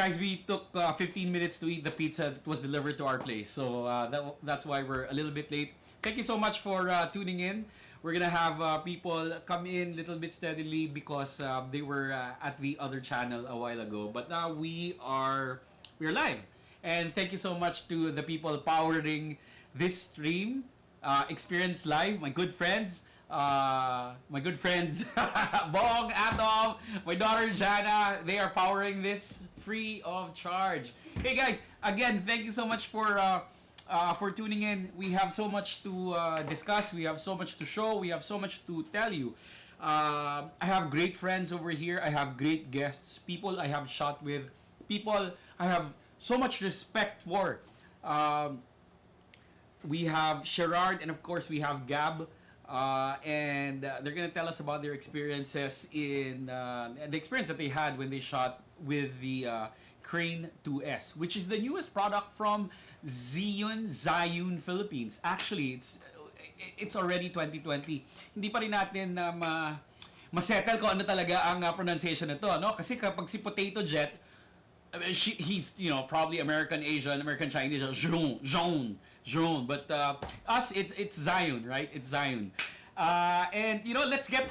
guys, we took 15 minutes to eat the pizza that was delivered to our place. So that's why we're a little bit late. Thank you so much for tuning in. We're gonna have people come in a little bit steadily because they were at the other channel a while ago. But now we're live. And thank you so much to the people powering this stream. Experience Live, my good friends. Bong, Atom, my daughter Jana, they are powering this free of charge. Hey guys, again, thank you so much for tuning in. We have so much to discuss. We have so much to show. We have so much to tell you. I have great friends over here. I have great guests. People I have shot with. People I have so much respect for. We have Sherard, and of course we have Gab. And they're gonna tell us about their experiences in the experience that they had when they shot with the Crane 2S, which is the newest product from Zhiyun Philippines. Actually, it's already 2020. Hindi pa rin natin ma-settle kung ano talaga ang pronunciation nito, no? Kasi kapag si Potato Jet, he's probably American Asian, American Chinese, Zhiyun. But us, it's Zhiyun, right? It's Zhiyun. And let's get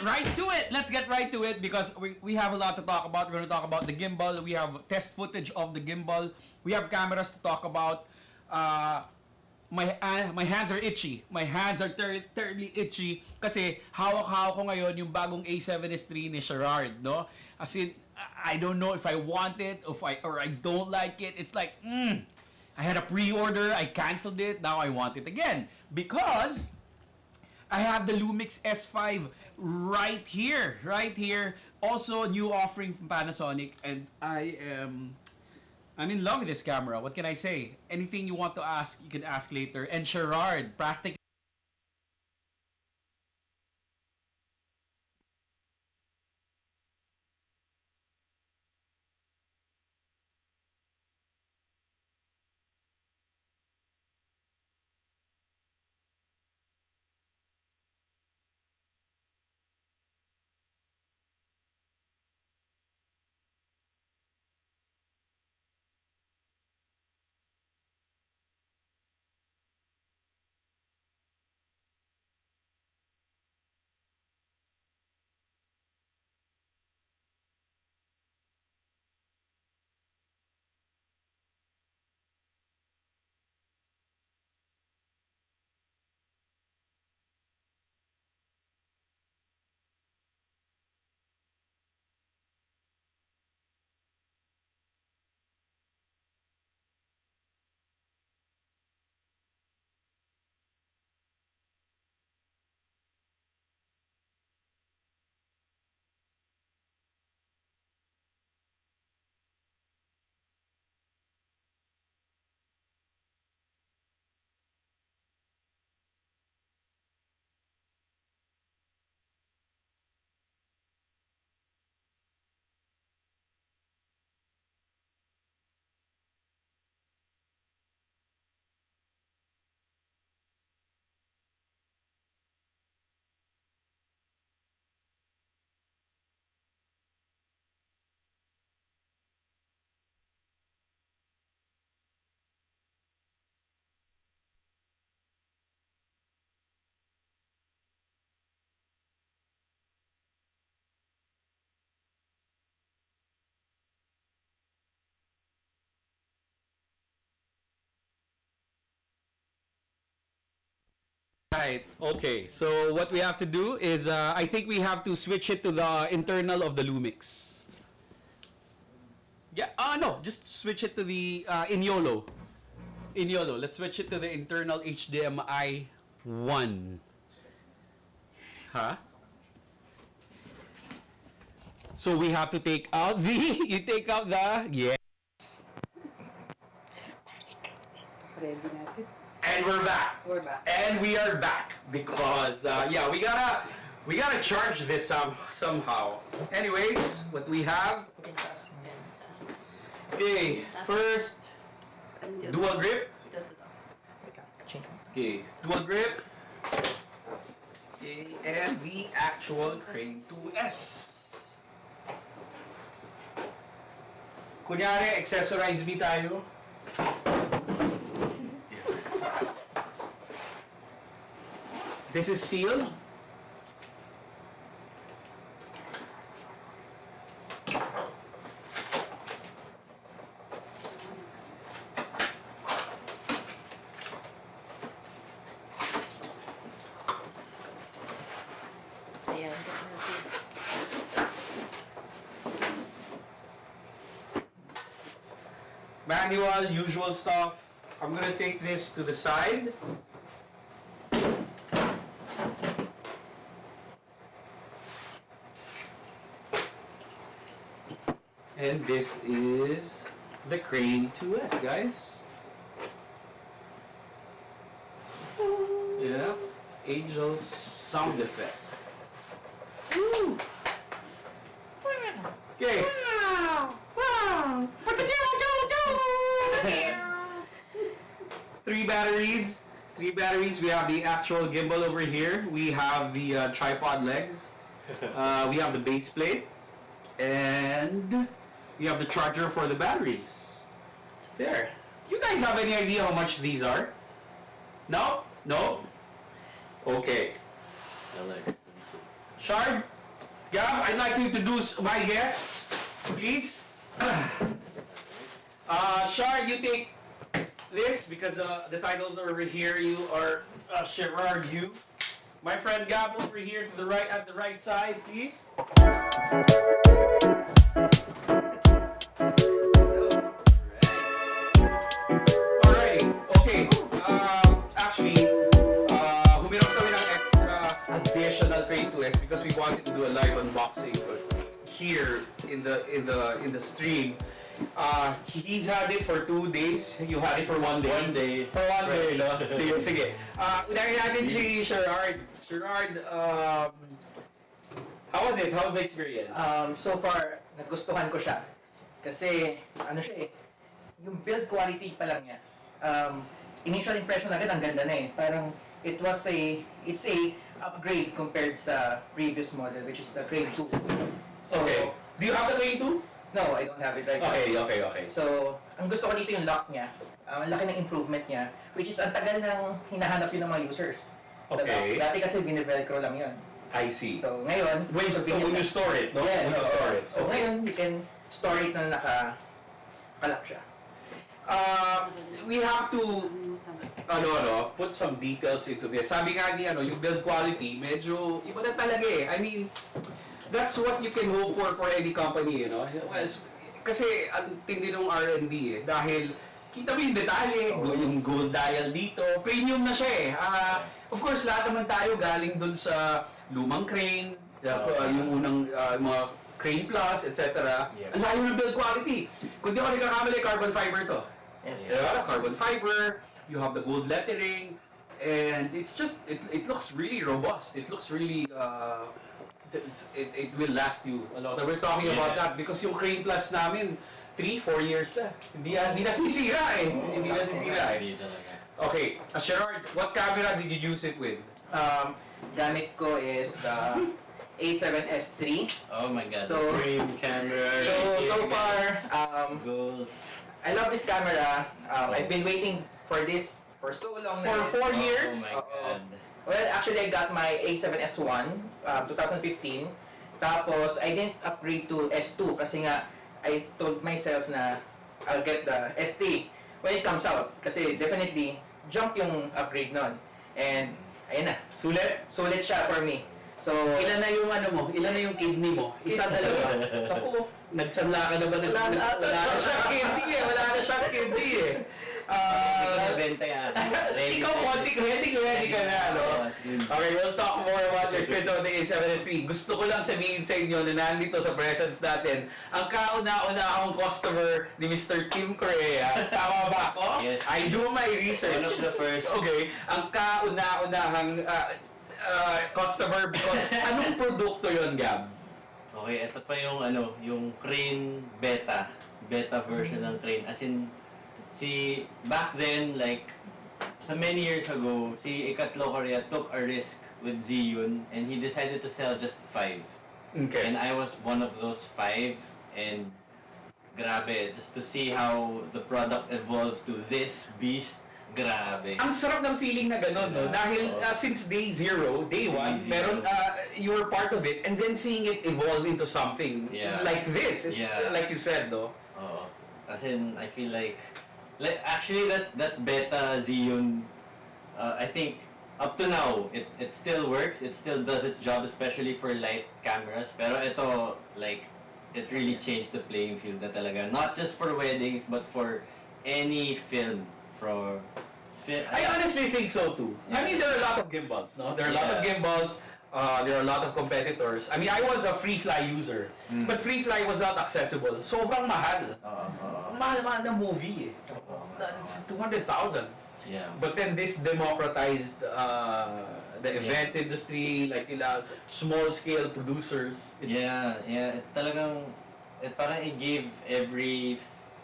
right to it. Let's get right to it because we have a lot to talk about. We're going to talk about the gimbal. We have test footage of the gimbal. We have cameras to talk about. My hands are itchy. My hands are terribly itchy kasi hawak-hawak ko ngayon yung bagong A7S III ni Sherard, no? As in, I don't know if I want it or I don't like it. It's like, I had a pre-order, I canceled it, now I want it again because I have the Lumix S5 right here. Also, new offering from Panasonic, and I'm in love with this camera. What can I say? Anything you want to ask, you can ask later. And Sherard, practically. Right. Okay. So what we have to do is, I think we have to switch it to the internal of the Lumix. Yeah. No. Just switch it to the in YOLO. In YOLO. Let's switch it to the internal HDMI 1. Huh? So we have to take out the. You take out the. Yeah. Ready natin. And we're back. We're back. And we are back because yeah, we gotta charge this somehow. Anyways, what we have. Okay, first dual grip. Okay, dual grip. Okay, and the actual Crane 2S. Kunyari, accessorize me tayo. This is sealed. Ayan. Manual, usual stuff. I'm gonna take this to the side. And this is the Crane 2S, guys. Yeah, Angel's sound effect. Woo! Okay. Three batteries. Three batteries. We have the actual gimbal over here. We have the tripod legs. We have the base plate. And we have the charger for the batteries. There. You guys have any idea how much these are? No? No? Okay. Shard, Gab, I'd like to introduce my guests, please. Shard, you take this because the titles are over here. You are Sherard, you. My friend Gab over here to the right, at the right side, please. Alrighty, okay. Actually, humirap kami ng extra additional Crane 2S because we wanted to do a live unboxing here in the stream. He's had it for 2 days. You had it for 1 day. 1 day. For 1 day, no? Sige. Unahin natin si Sherard. Sherard, how was it? How's the experience? So far, nagustuhan ko siya. Kasi, ano siya eh, yung build quality pa lang niya. Initial impression agad, ang ganda na eh. Parang, it's a upgrade compared sa previous model, which is the Crane 2. So, Okay. Do you have the Crane 2? no, I don't have it right now. Okay. So, ang gusto ko dito yung lock niya. Ang laki ng improvement niya, which is ang tagal nang hinahanap yun ng mga users. Okay. Dati kasi bine-velcro lang yun. I see. So, ngayon, When you store it, no? Yes, When you store it. So, ngayon, you can store it na naka-lock siya. We have to put some details into this. Sabi nga ni yung build quality, medyo iba na talaga eh. I mean, that's what you can hope for any company, Kasi ang tindi ng R&D eh. Dahil kita mo yung detalye, yung gold dial dito, premium na siya eh. Of course, lahat naman tayo galing dun sa lumang crane, yung unang mga Crane Plus, etc. Yeah. Ang layo ng build quality. Kung di ako nagkakamali, carbon fiber to. Yes. Yeah, carbon fiber, you have the gold lettering, and it's just, it looks really robust. It looks really, it will last you a lot. We're talking about Yes. that because yung Crane Plus namin, 3-4 years na. Hindi nasisira eh. Hindi nasisira eh. Hindi talaga. Okay, Sherard, what camera did you use it with? Gamit ko is the A7S III. Oh my god. So- Frame camera. So far, Goals. I love this camera. I've been waiting for this for so long now. For 4 years? Oh my god. Well, actually, I got my A7S1, 2015. Tapos, I didn't upgrade to S2 kasi nga, I told myself na I'll get the ST when it comes out. Kasi definitely, jump yung upgrade nun. And, ayun na. Sulit? Sulit siya for me. So, Ilan na yung Ilan na yung kidney mo? Isa, dalawa? Ako, nagsanla ka na ba? Wala na siyang kidney eh. Wala na siyang kidney eh. Benta yan. Ikaw, ready ka na, no? Okay, we'll talk more about your experience on the A7S3. Gusto ko lang sabihin sa inyo na nandito sa presence natin, ang kauna-unahang customer ni Mr. Tim Correa. Tama ba ako? Yes. I do my research. One of the first. Okay, ang kauna-unahang customer because anong produkto yon, Gab? Okay, ito pa yung yung Crane beta version ng Crane. As in, back then, like, so many years ago, si Ikatlo Correa took a risk with Zhiyun and he decided to sell just 5. Okay. And I was one of those 5, and grabe. Just to see how the product evolved to this beast, grabe. Ang sarap ng feeling na gano'n, no? Yeah. Dahil since day one, Day zero. meron, you were part of it, and then seeing it evolve into something Yeah. like this, it's like you said, no? Oo. Kasi I feel like actually that beta Zhiyun, I think up to now, it still works, it still does its job, especially for light cameras. Pero ito, like, it really changed the playing field na talaga. Not just for weddings, but for any film. I honestly think so too. I mean, there are a lot of gimbals, no? There are a lot of gimbals. There are a lot of competitors. I mean, I was a FreeFly user, but FreeFly was not accessible. Sobrang mahal. Mahal ng movie. It's 200,000. Yeah. But then this democratized the events industry, like small scale producers. Yeah. Parang it gave every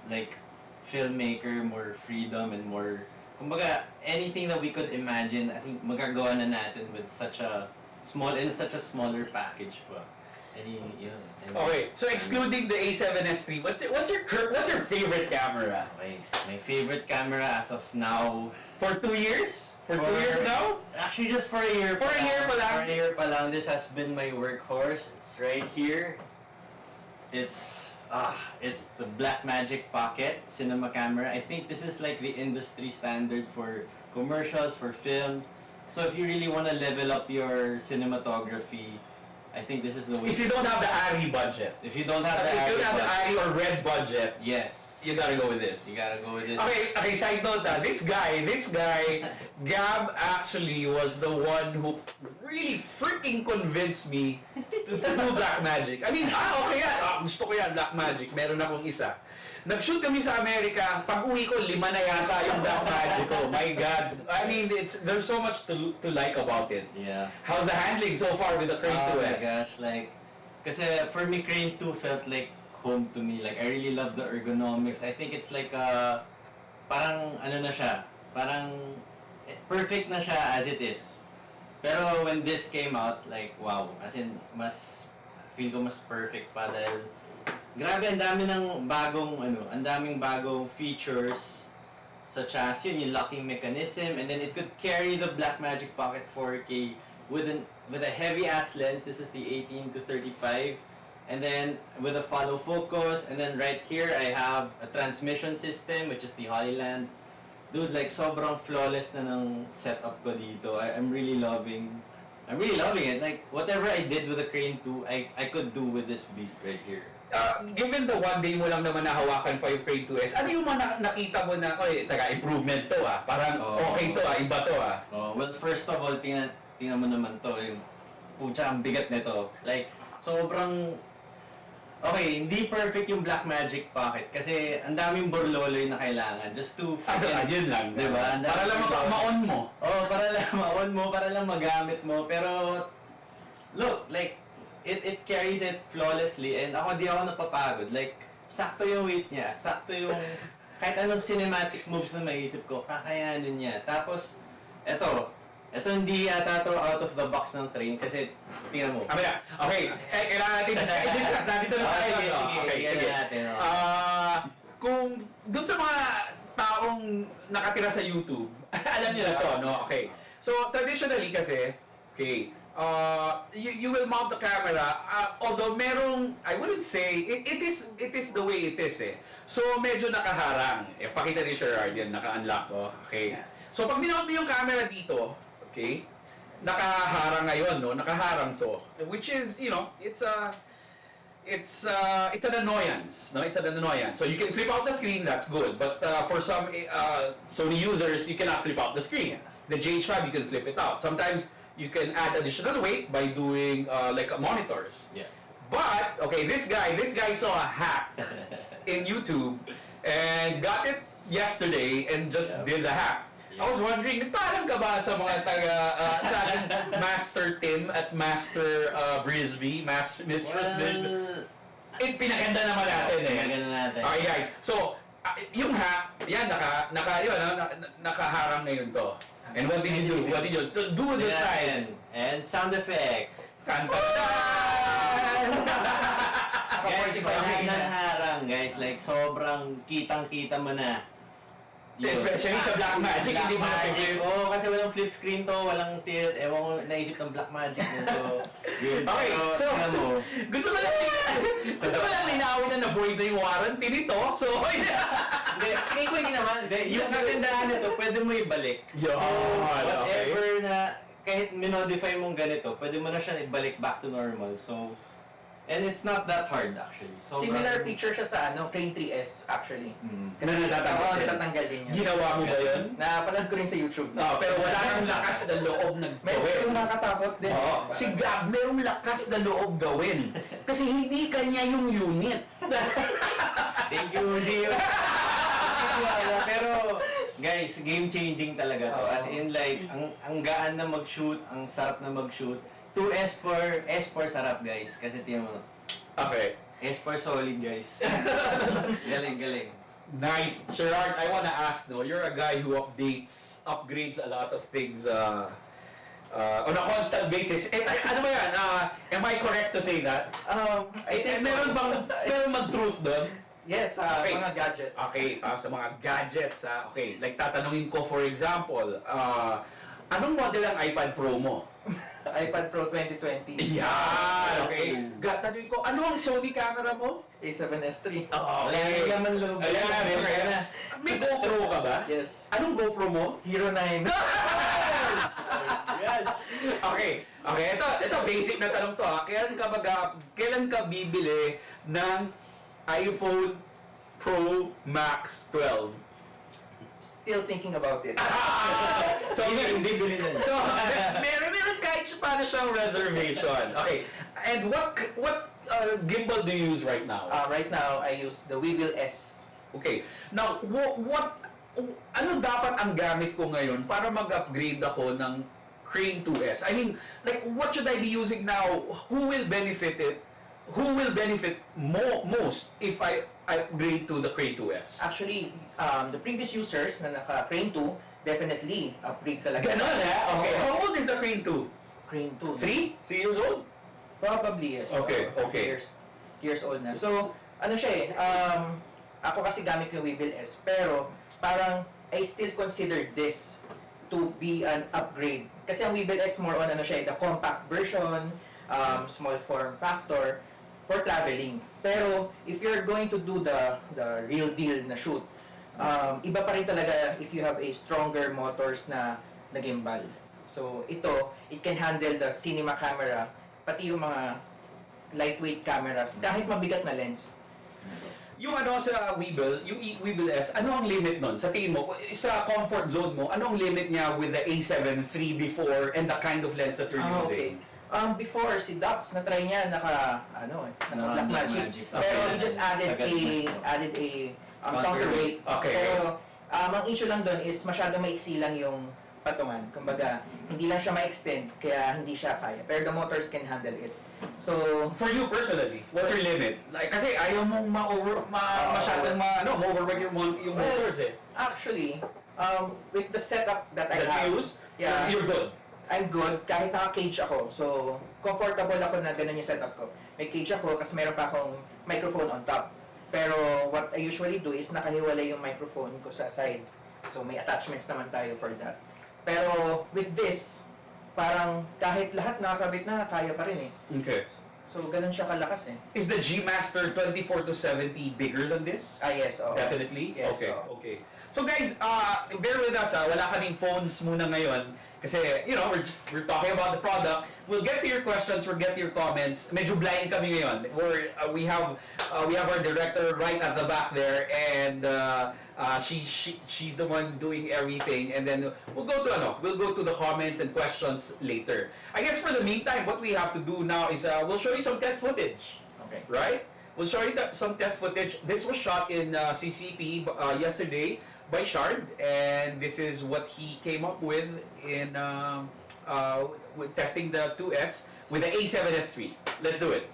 like filmmaker more freedom and more, kumbaga, anything that we could imagine, I think magagawa na natin with such a smaller package pa. Okay, so excluding the A7S III, what's your favorite camera? Okay, my favorite camera as of now. For 2 years? For 2 years now? Actually, just for a year. For a year pa lang. For a year pa lang. This has been my workhorse. It's right here. It's the Blackmagic Pocket cinema camera. I think this is like the industry standard for commercials, for film. So if you really want to level up your cinematography, I think this is the way. If you don't have the ARRI budget. If you don't have the If you don't have the budget, ARRI or red budget, yes, you gotta go with this. you gotta go with this. Okay, side note, this guy, Gab actually was the one who really freaking convinced me to do Blackmagic. I mean, okay yan, gusto ko yan, Blackmagic, meron akong isa. Nag-shoot kami sa Amerika, pag uwi ko, 5 na yata yung Blackmagic ko. My God. I mean, there's so much to like about it. Yeah. How's the handling so far with the Crane 2S? Oh my gosh, like, kasi for me, Crane 2 felt like home to me. Like, I really love the ergonomics. I think it's like, parang, ano na siya, parang, perfect na siya as it is. Pero when this came out, like, wow, as in, feel ko mas perfect pa dahil, grabe, ang daming bagong features, such as yung locking mechanism, and then it could carry the Blackmagic Pocket 4K with a heavy ass lens. This is the 18 to 35, and then with a follow focus, and then right here I have a transmission system, which is the Hollyland. Dude, like, sobrang flawless na ng setup ko dito. I'm really loving it. Like, whatever I did with the Crane 2, I could do with this beast right here. Given the one day mo lang naman nahawakan pa yung Crane 2S, ano yung mga nakita mo na, improvement to parang okay to iba to Well, first of all, tingnan mo naman to, yung pucha, ang bigat nito. Like, sobrang, okay, hindi perfect yung Blackmagic Pocket kasi ang daming borloloy na kailangan just to yun lang, diba? Para lang ma-on mo. Para lang ma-on mo, para lang magamit mo, pero look, like, it carries it flawlessly, and di ako napapagod. Like, sakto yung weight niya, sakto yung kahit anong cinematic moves na maisip ko, kakayanin niya. Tapos, eto hindi yata to out of the box ng Crane kasi tingnan mo. Okay, kailangan natin discuss natin ito na tayo. Sige natin. Kung dun sa mga taong nakatira sa YouTube, alam niyo na to, no? Okay. So, traditionally kasi, you will mount the camera, although merong, I wouldn't say, it is the way it is So, medyo nakaharang. Pakita ni Sherard yan, naka-unlock ko. Okay. So, pag minount mo yung camera dito, okay, nakaharang ngayon, no? Nakaharang to. Which is, it's an annoyance, no? It's an annoyance. So, you can flip out the screen, that's good. But for some Sony users, you cannot flip out the screen. The GH5, you can flip it out. Sometimes, you can add additional weight by doing like monitors. Yeah. But okay, this guy saw a hack in YouTube and got it yesterday and just did the hack. I was wondering, parang ka ba sa mga sa ating Master Tim at Master Brisby, Miss Brisby? Pinaganda naman natin Pinaganda natin. Okay guys, so yung hack, yan nakaharang na yun to. And what did you do? Just do the sign. And sound effect. Kanta. Guys, pag nagharang, guys, guys, like sobrang kitang-kita mo na. Especially sa Black Magic, hindi mo Magic. Oo, kasi walang flip screen to, walang tilt. Ewan ko, naisip ng Black Magic nito. Okay, so, mo. gusto mo lang linawin na na-void na yung warranty nito. So, Hindi, hindi naman. Hindi, yung kagandahan nito, pwede mo ibalik. Yun, Whatever na, kahit minodify mong ganito, pwede mo na siya ibalik back to normal. So, and it's not that hard actually. Similar feature siya sa Crane 3S actually. Mm. Kasi natatanggal din yun. Ginawa mo ba yun? Napanood ko rin sa YouTube. Pero wala kang lakas na loob ng Medyo gawin. nakakatakot din. Si Gab, merong lakas na loob gawin. Kasi hindi kanya yung unit. Thank you, Zhiyun. Pero, guys, game-changing talaga to. As in like, ang gaan na mag-shoot, ang sarap na mag-shoot. 2S for sarap, guys. Kasi tingnan mo, Okay. S for solid, guys. Galing. Nice. Sherard, I wanna ask, no, you're a guy who upgrades a lot of things on a constant basis. Ano ba yan? Am I correct to say that? Meron bang truth doon? Yes, Okay. mga gadgets. Okay, sa mga gadgets, okay, like tatanungin ko for example, anong model ang iPad Pro mo? iPad Pro 2020. Yan, okay. Tatanungin ko, ano ang Sony camera mo? A7S III. Wala yung laman loob. Ayan, Meron na. May GoPro ka ba? Yes. Anong GoPro mo? Hero 9. Yes. Okay, ito basic na tanong to ha. Kailan ka bibili ng iPhone Pro Max 12? Still thinking about it. So, Hindi bili na. So, meron kahit paano siyang reservation. Okay. And what gimbal do you use right now? Right now, I use the Weebill S. Okay. Now, ano dapat ang gamit ko ngayon para mag-upgrade ako ng Crane 2S? I mean, like, what should I be using now? Who will benefit it? Who will benefit most if I upgrade to the Crane 2S? Actually, the previous users na naka-Crane 2, definitely upgrade talaga. Ganon Okay. How old is the Crane 2? Crane 2. 3? 3 years old? Probably, yes. Okay. 2 years old na. So, ano siya ako kasi gamit ko yung Weebill S, pero parang I still consider this to be an upgrade. Kasi ang Weebill S more on the compact version, small form factor for traveling. Pero if you're going to do the real deal na shoot, iba pa rin talaga if you have a stronger motors na gimbal. So ito, it can handle the cinema camera, pati yung mga lightweight cameras, kahit mabigat na lens. Yung sa Weebill, yung Weebill S, ano ang limit nun? Sa tingin mo, sa comfort zone mo, ano ang limit niya with the A7 III before and the kind of lens that you're using? Okay. Before, si Dax, na-try niya, naka Black Magic. Okay. Pero he just added a counterweight. Okay. Pero, ang issue lang doon is masyado maiksi lang yung patungan. Kumbaga, hindi lang siya ma-extend, kaya hindi siya kaya. Pero the motors can handle it. So, For you personally, what's your limit? Like, kasi ayaw mong masyadong ma-overwork yung motors actually, with the setup that I That have, you use, yeah, you're good. I'm good kahit naka-cage ako. So, comfortable ako na ganun yung setup ko. May cage ako kasi meron pa akong microphone on top. Pero what I usually do is nakahiwalay yung microphone ko sa side. So, may attachments naman tayo for that. Pero with this, parang kahit lahat nakakabit na, kaya pa rin Okay. So, ganun siya kalakas Is the G Master 24 to 70 bigger than this? Yes, oo. Definitely? Yes, Okay, oo. okay. So guys, bear with us wala kaming phones muna ngayon. Kasi, we're talking about the product. We'll get to your questions, we'll get to your comments. Medyo blind kami ngayon. We have our director right at the back there, and she's the one doing everything. And then we'll go to the comments and questions later. I guess for the meantime, what we have to do now is we'll show you some test footage. Okay. Right? We'll show you some test footage. This was shot in CCP yesterday by Sherard, and this is what he came up with in with testing the 2S with the A7S III. Let's do it.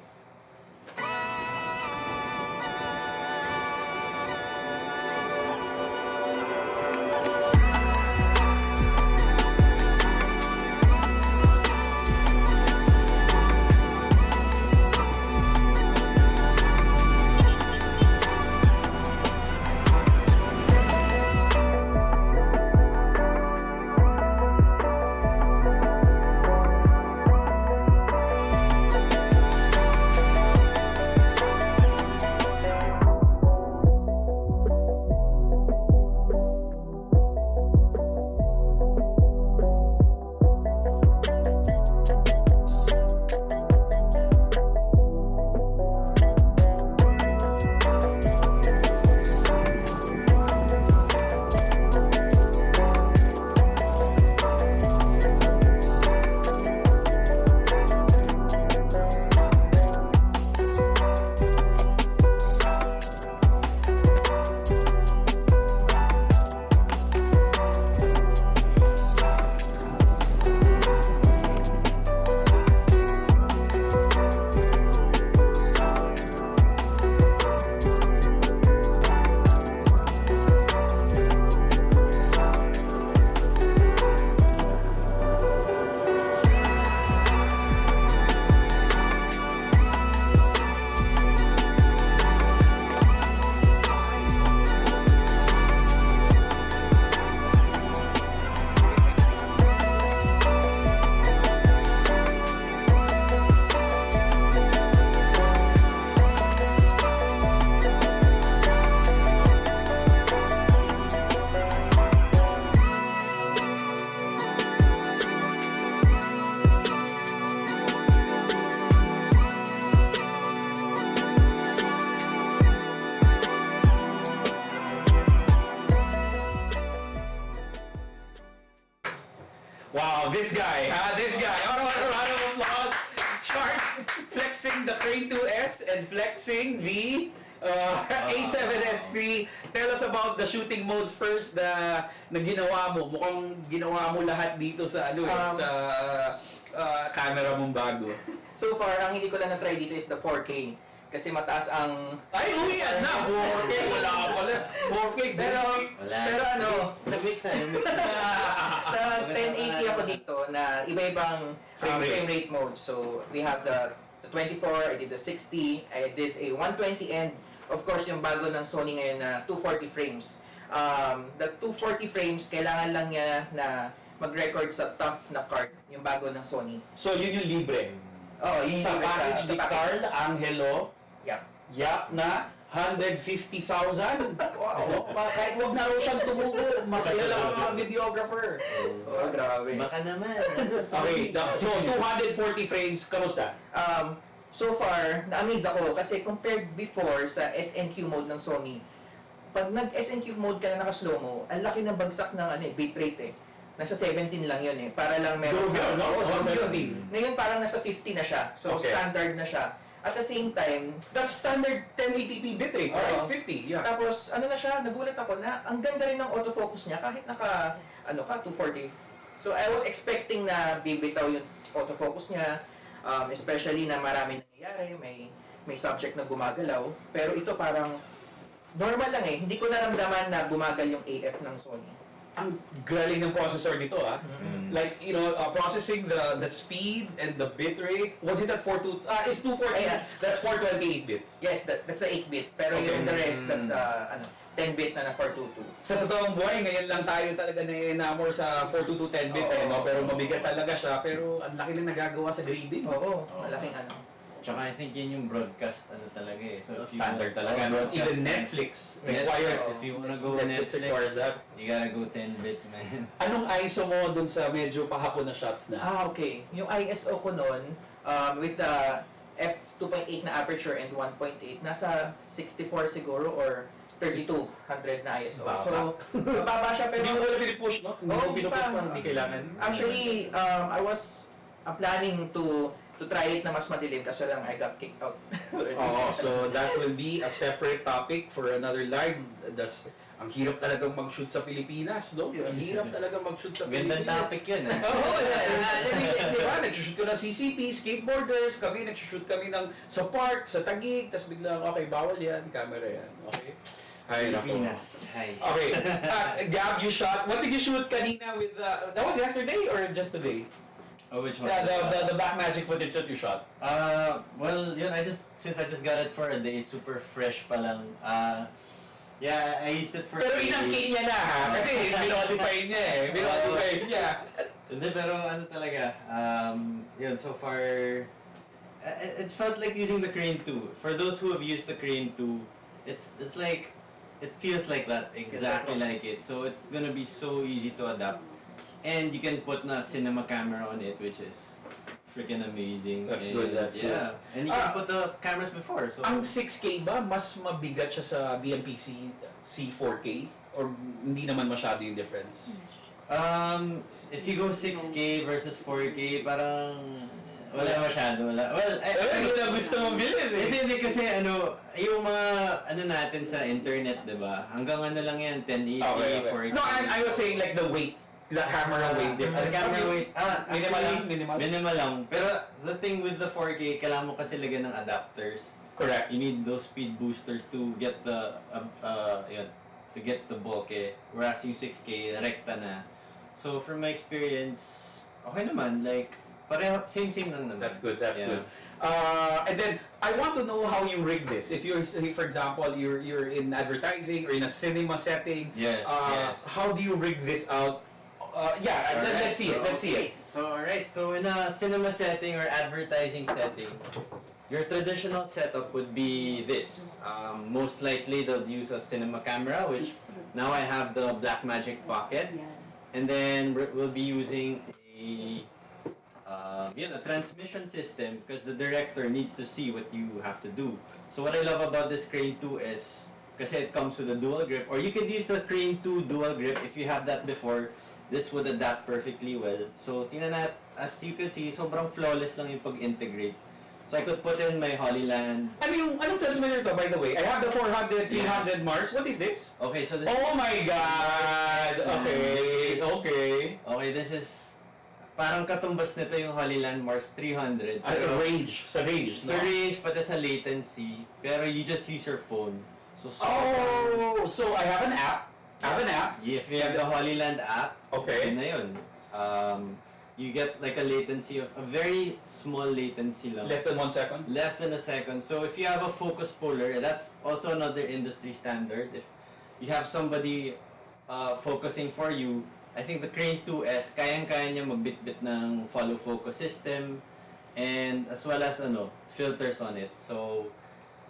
Crane 2S and flexing the A7S3. Tell us about the shooting modes first na ginawa mo. Mukhang ginawa mo lahat dito sa sa camera mong bago. So far, ang hindi ko lang na-try dito is the 4K. Kasi mataas ang... Ay, yan na! 4K! Wala ka pala! 4K! Wala. Pero ano, Nag-mix na. sa 1080 ako dito na iba-ibang frame rate mode. So, we have the 24, I did the 60, I did a 120, and of course, yung bago ng Sony ngayon na 240 frames. The 240 frames, kailangan lang niya na mag-record sa tough na card, yung bago ng Sony. So, yun yung libre. Oh, yun Sa yung package ni sa Carl Angelo, Yeah. yap na 150,000. Wow. Kahit wag na raw siyang tumubo, masaya lang ang mga videographer. Oh, grabe. Baka naman. Okay, so 240 frames, kamusta? So far, na-amaze ako kasi compared before sa SNQ mode ng Sony, pag nag-SNQ mode ka na naka-slow-mo, ang laki ng bagsak ng bitrate eh. Nasa 17 lang yun eh. Para lang meron Durga, no? Oo, 17. Ngayon parang nasa 50 na siya. So Okay. standard na siya. At the same time, That's standard 1080p bitrate, right? Oo. 50, yeah. tapos ano na siya, nagulat ako na ang ganda rin ng autofocus niya kahit naka 240. So I was expecting na bibitaw yung autofocus niya, especially na marami nangyayari, may subject na gumagalaw. Pero ito parang normal lang eh. Hindi ko naramdaman na bumagal yung AF ng Sony. Ang galing ng processor nito, ah. Mm. Like, processing the speed and the bitrate. Was it at 240? Yeah. That's 428-bit. Yes, that's the 8-bit. Pero Okay. yung the rest, that's the 10-bit na 422. Sa totoong buhay, ngayon lang tayo talaga na-enamor sa 422 10-bit, Oo. no? Pero mabigat talaga siya. Pero ang laki na nagagawa sa grading. Oo, malaking Tsaka I think yun yung broadcast talaga eh. So if you Standard want- talaga, no? broadcast Even time. Netflix Netflix, required. if you wanna go Netflix Netflix, requires that. you gotta go 10-bit, man. Anong ISO mo dun sa medyo pahapon na shots na? Okay. Yung ISO ko nun, with the f2.8 na aperture and 1.8, nasa 64 siguro or 3200 na ISO. Baba. So, mababa siya pero... Hindi mo wala pinipush, no? Hindi Oo, mo pinupush pa. pa, hindi kailangan. Actually, I was planning to try it na mas madilim kasi lang I got kicked out. Oo, so that will be a separate topic for another live. Ang hirap talagang mag-shoot sa Pilipinas, no? Ang hirap talagang mag-shoot sa Gandang Pilipinas. topic yun, ah. Oo, di ba? Nag-shoot ko ng CCP, skateboarders, kami nag-shoot kami sa park, sa Taguig, tapos biglang, okay, bawal yan, camera yan, okay? Ay, nako. Pilipinas. Hi. Okay, Gab, you shot, what did you shoot kanina with, that was yesterday or just today? Oh, which one? Yeah, the back magic footage that you shot. Well, yun, since I just got it for a day, super fresh pa lang. Yeah, I used it for Pero 3 inangkin days. niya na ha, kasi binodify niya eh, binodify niya. Hindi, pero ano talaga, yun, so far, it felt like using the Crane 2. For those who have used the Crane 2, it's like, it feels like that, exactly like it. So it's gonna be so easy to adapt. And you can put na cinema camera on it, which is freaking amazing. That's And, good, that's good. yeah. And you can put the cameras before, so... Ang 6K ba, mas mabigat siya sa BMPC C4K? Or hindi naman masyado yung difference? If you go 6K versus 4K, parang wala masyado, wala. Well, Yun ang gusto mong bilhin eh. hindi kasi yung mga natin sa internet, 'di ba? Hanggang lang yan, 1080, Okay. 4K. No, I was saying like the weight. The camera weight difference. The camera weight. Minimal lang, actually, minimal. Minimal lang. Pero the thing with the 4K, kailangan mo kasi lagyan ng adapters. Correct. You need those speed boosters to get the to get the bokeh. Whereas yung 6K, rekta na. So from my experience, okay naman, like pareho, same lang naman. That's good, that's Yeah. good. And then, I want to know how you rig this. If you're, say, for example, you're in advertising or in a cinema setting, Yes, yes. how do you rig this out? Let's see it. Let's see it. So, alright. So, in a cinema setting or advertising setting, your traditional setup would be this. Most likely, they'll use a cinema camera, which now I have the Blackmagic Pocket. And then we'll be using a transmission system because the director needs to see what you have to do. So, what I love about this Crane 2 is kasi it comes with a dual grip, or you could use the Crane 2 dual grip if you have that before. This would adapt perfectly well. So, tingnan natin, as you can see, sobrang flawless lang yung pag-integrate. So I could put in my Holyland. Anong transmitter to, by the way? I have the 400, 300 Mars. What is this? Okay, so this. Oh my God! Okay. Okay, this is parang katumbas nito yung Holyland Mars 300. Range. Sa range, Sa range, pati sa latency. Pero you just use your phone. So so I have an app. If you have the Holyland app, Okay. yun na yun. You get like a latency of a very small latency lang. Less than 1 second? Less than a second. So if you have a focus puller, that's also another industry standard. If you have somebody focusing for you, I think the Crane 2S, kayang-kaya niya magbitbit ng follow focus system and as well as filters on it. So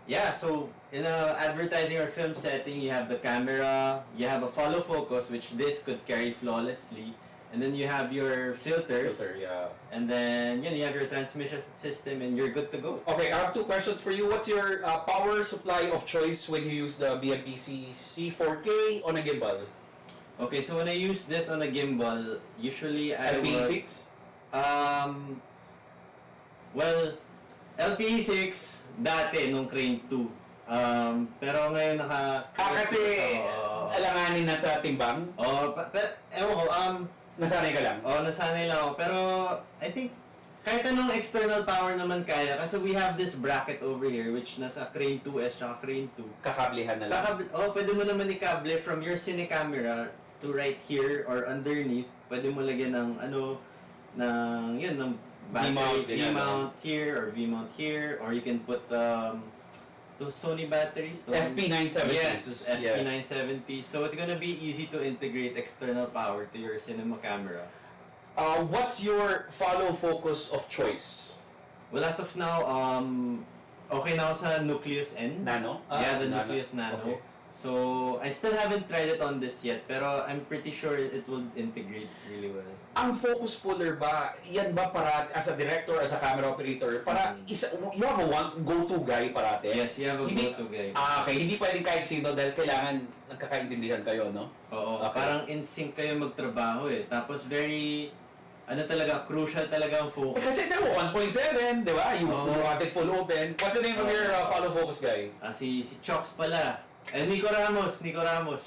yeah, so in a advertising or film setting, you have the camera, you have a follow focus, which this could carry flawlessly. And then you have your filters, yeah. and then you have your transmission system, and you're good to go. Okay, I have 2 questions for you. What's your power supply of choice when you use the BMPC C4K on a gimbal? Okay, so when I use this on a gimbal, usually I would... LPE6? Well, LPE6, dati, nung Crane 2. Pero ngayon Kasi alanganin na sa timbang? ewan ko, Nasanay ka lang? nasanay lang ako. Pero, I think, kahit anong external power naman kaya, kasi we have this bracket over here, which nasa Crane 2S tsaka Crane 2. Kakablehan na lang? Pwede mo naman ikable from your cine camera to right here or underneath. Pwede mo lagyan ng ng battery, V-mount here or V-mount here, or you can put those Sony batteries. FP970s. Yes, FP970. So it's gonna be easy to integrate external power to your cinema camera. What's your follow focus of choice? Well, as of now, okay na ako sa Nucleus N. Nano? Yeah, the Nucleus Nano. Okay. So, I still haven't tried it on this yet, pero I'm pretty sure it will integrate really well. Ang focus puller ba, yan ba para as a director, as a camera operator, para you have a go-to guy parate? Yes, you have a go-to guy. Okay, hindi pwedeng kahit sino dahil kailangan nagkakaintindihan kayo, no? Oo, Okay. parang in sync kayo magtrabaho eh. Tapos very, crucial talaga ang focus. Kasi ito mo, 1.7, di ba? You wanted full open. What's the name of your follow focus guy? Si Chox pala. Nico Ramos.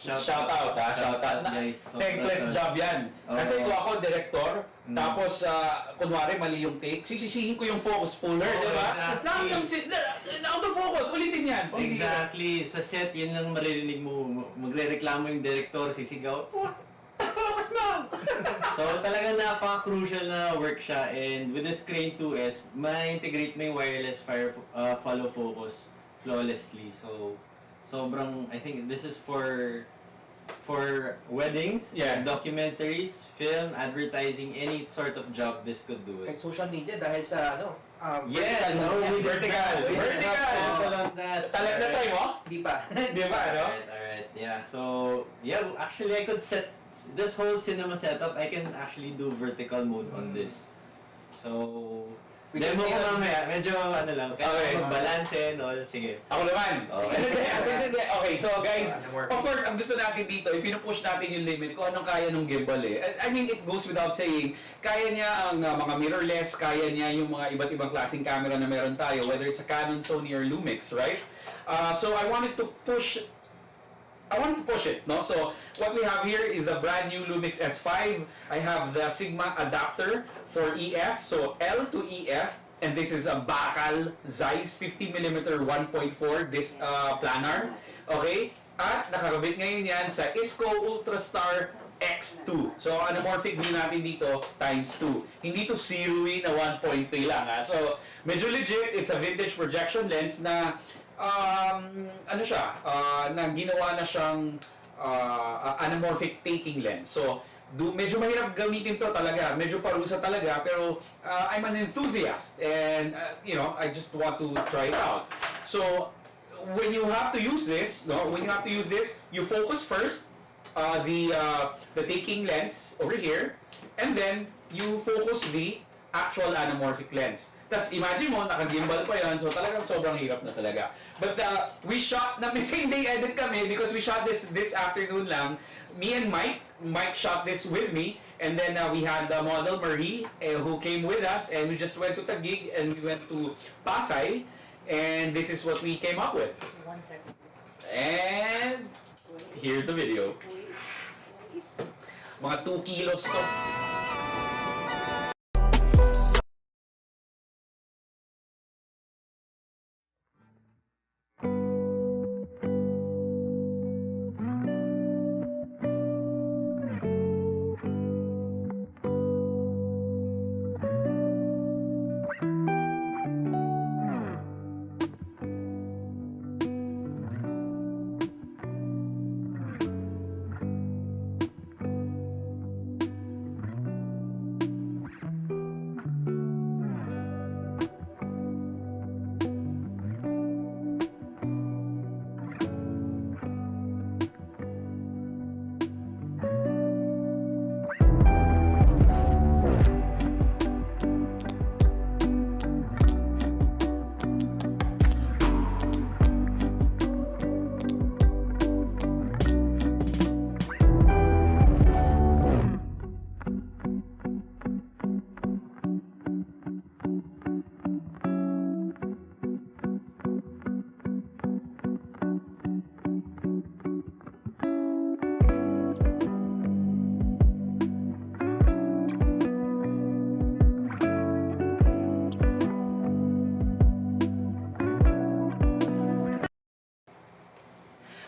Shout out, guys. Thankless job yan. Kasi kung ako, director, tapos kunwari mali yung take, sisisihin ko yung focus puller, di ba? Out of focus, ulitin yan. Exactly. Sa set, yun lang maririnig mo. Magre-reklamo yung director, sisigaw, focus na! So talagang napaka-crucial na work siya, and with this Crane 2S, ma-integrate mo yung wireless follow focus flawlessly. So sobrang, I think this is for weddings, documentaries, film, advertising, any sort of job this could do it. Kahit social media dahil sa Yes, Vertical. on that. Talag na tayo mo? Di pa. Di ba, ano? Alright, yeah. So, yeah, actually I could set this whole cinema setup, I can actually do vertical mode on this. So, demo ko mamaya, medyo lang, kaya mag-balance no? Sige. Ako naman. Okay, so guys, Work. of course, ang gusto natin dito, ipinupush natin yung limit kung anong kaya ng gimbal eh. I mean, it goes without saying, kaya niya ang mga mirrorless, kaya niya yung mga iba't ibang klaseng camera na meron tayo, whether it's a Canon, Sony, or Lumix, right? So I wanted to push it, no? So, what we have here is the brand new Lumix S5. I have the Sigma adapter for EF, so L to EF, and this is a Bacal Zeiss 50mm 1.4 this planar. Okay? At nakakabit ngayon yan sa Isco Ultrastar X2. So, anamorphic view natin dito, times 2. Hindi to zeroey na 1.3 lang, ha? So, medyo legit, it's a vintage projection lens na na ginawa na siyang anamorphic taking lens. So, medyo mahirap gamitin to talaga, medyo parusa talaga, pero I'm an enthusiast and I just want to try it out. So, when you have to use this, you focus first the taking lens over here, and then you focus the actual anamorphic lens. Tas imagine mo, naka-gimbal pa yan, so talagang sobrang hirap na talaga. But we shot, na same day edit kami because we shot this afternoon lang. Me and Mike shot this with me, and then we had the model Marie who came with us, and we just went to Taguig and we went to Pasay, and this is what we came up with. 1 second. And here's the video. Mga 2 kilos to.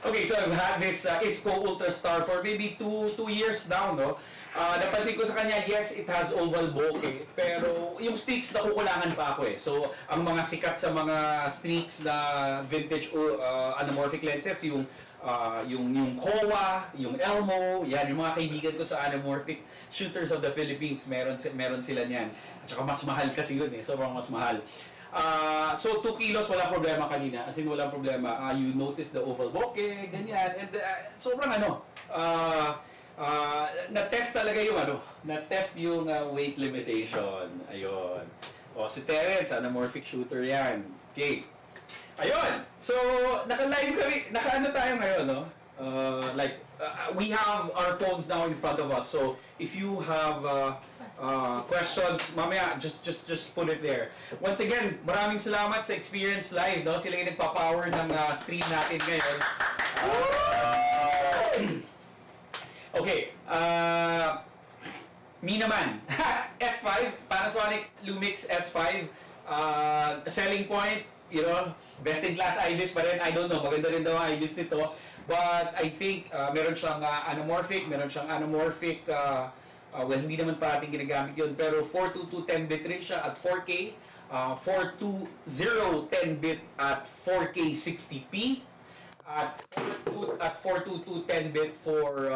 Okay, so I've had this ISPO Ultrastar for maybe two years now, no? Napansin ko sa kanya, yes, it has oval bokeh, pero yung streaks nakukulangan pa ako eh. So, ang mga sikat sa mga streaks na vintage anamorphic lenses, yung Kowa, yung Elmo, yan, yung mga kaibigan ko sa anamorphic shooters of the Philippines, meron sila niyan. At saka mas mahal kasi yun eh, sobrang mas mahal. So 2 kilos, walang problema kanina. As in, walang problema. You notice the oval bokeh, ganyan. And sobrang na-test talaga yung na-test yung weight limitation. Ayun. O, si Terence, anamorphic shooter yan. Okay. Ayun. So, naka-live kami, naka-ano tayo ngayon, no? We have our phones now in front of us. So, if you have questions, mamaya, just put it there. Once again, maraming salamat sa Experience Live, no? Sila yung nagpa-power ng stream natin ngayon. Okay, me naman. S5, Panasonic Lumix S5. Selling point, you know, best in class IBIS pa rin. I don't know, maganda rin daw ang IBIS nito. But I think meron siyang anamorphic, well, hindi naman parating ginagamit yun, pero 422 10-bit rin siya at 4K, 420 10-bit at 4K 60p, at 422 10-bit for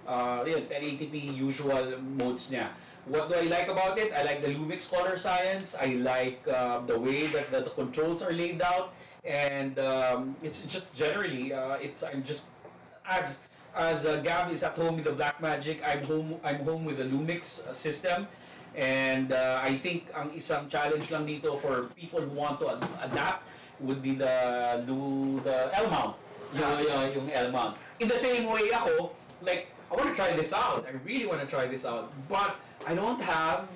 1080p usual modes niya. What do I like about it? I like the Lumix color science. I like the way that the controls are laid out, and it's just generally, I'm just as Gab is at home with the Blackmagic, I'm home with the Lumix system, and I think ang isang challenge lang dito for people who want to adapt would be the L mount, yung L mount. In the same way ako, like, I want to try this out. I really want to try this out, but I don't have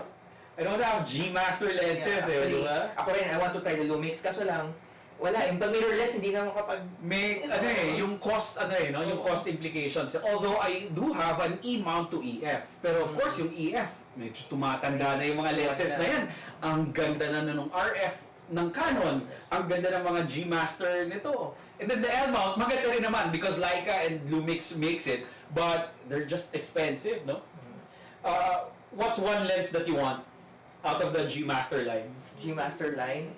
G Master lenses, actually, diba? Ako rin, I want to try the Lumix, kaso lang, wala, yung pag mirrorless, hindi na makapag... May, yung cost, no? Yung cost implications. Although I do have an E-mount to EF. Pero of course, yung EF, medyo tumatanda na yung mga lenses na yan. Ang ganda na nung RF ng Canon. Ang ganda ng mga G-Master nito. And then the L-mount, maganda rin naman because Leica and Lumix makes it. But they're just expensive, no? What's one lens that you want out of the G-Master line? G-Master line,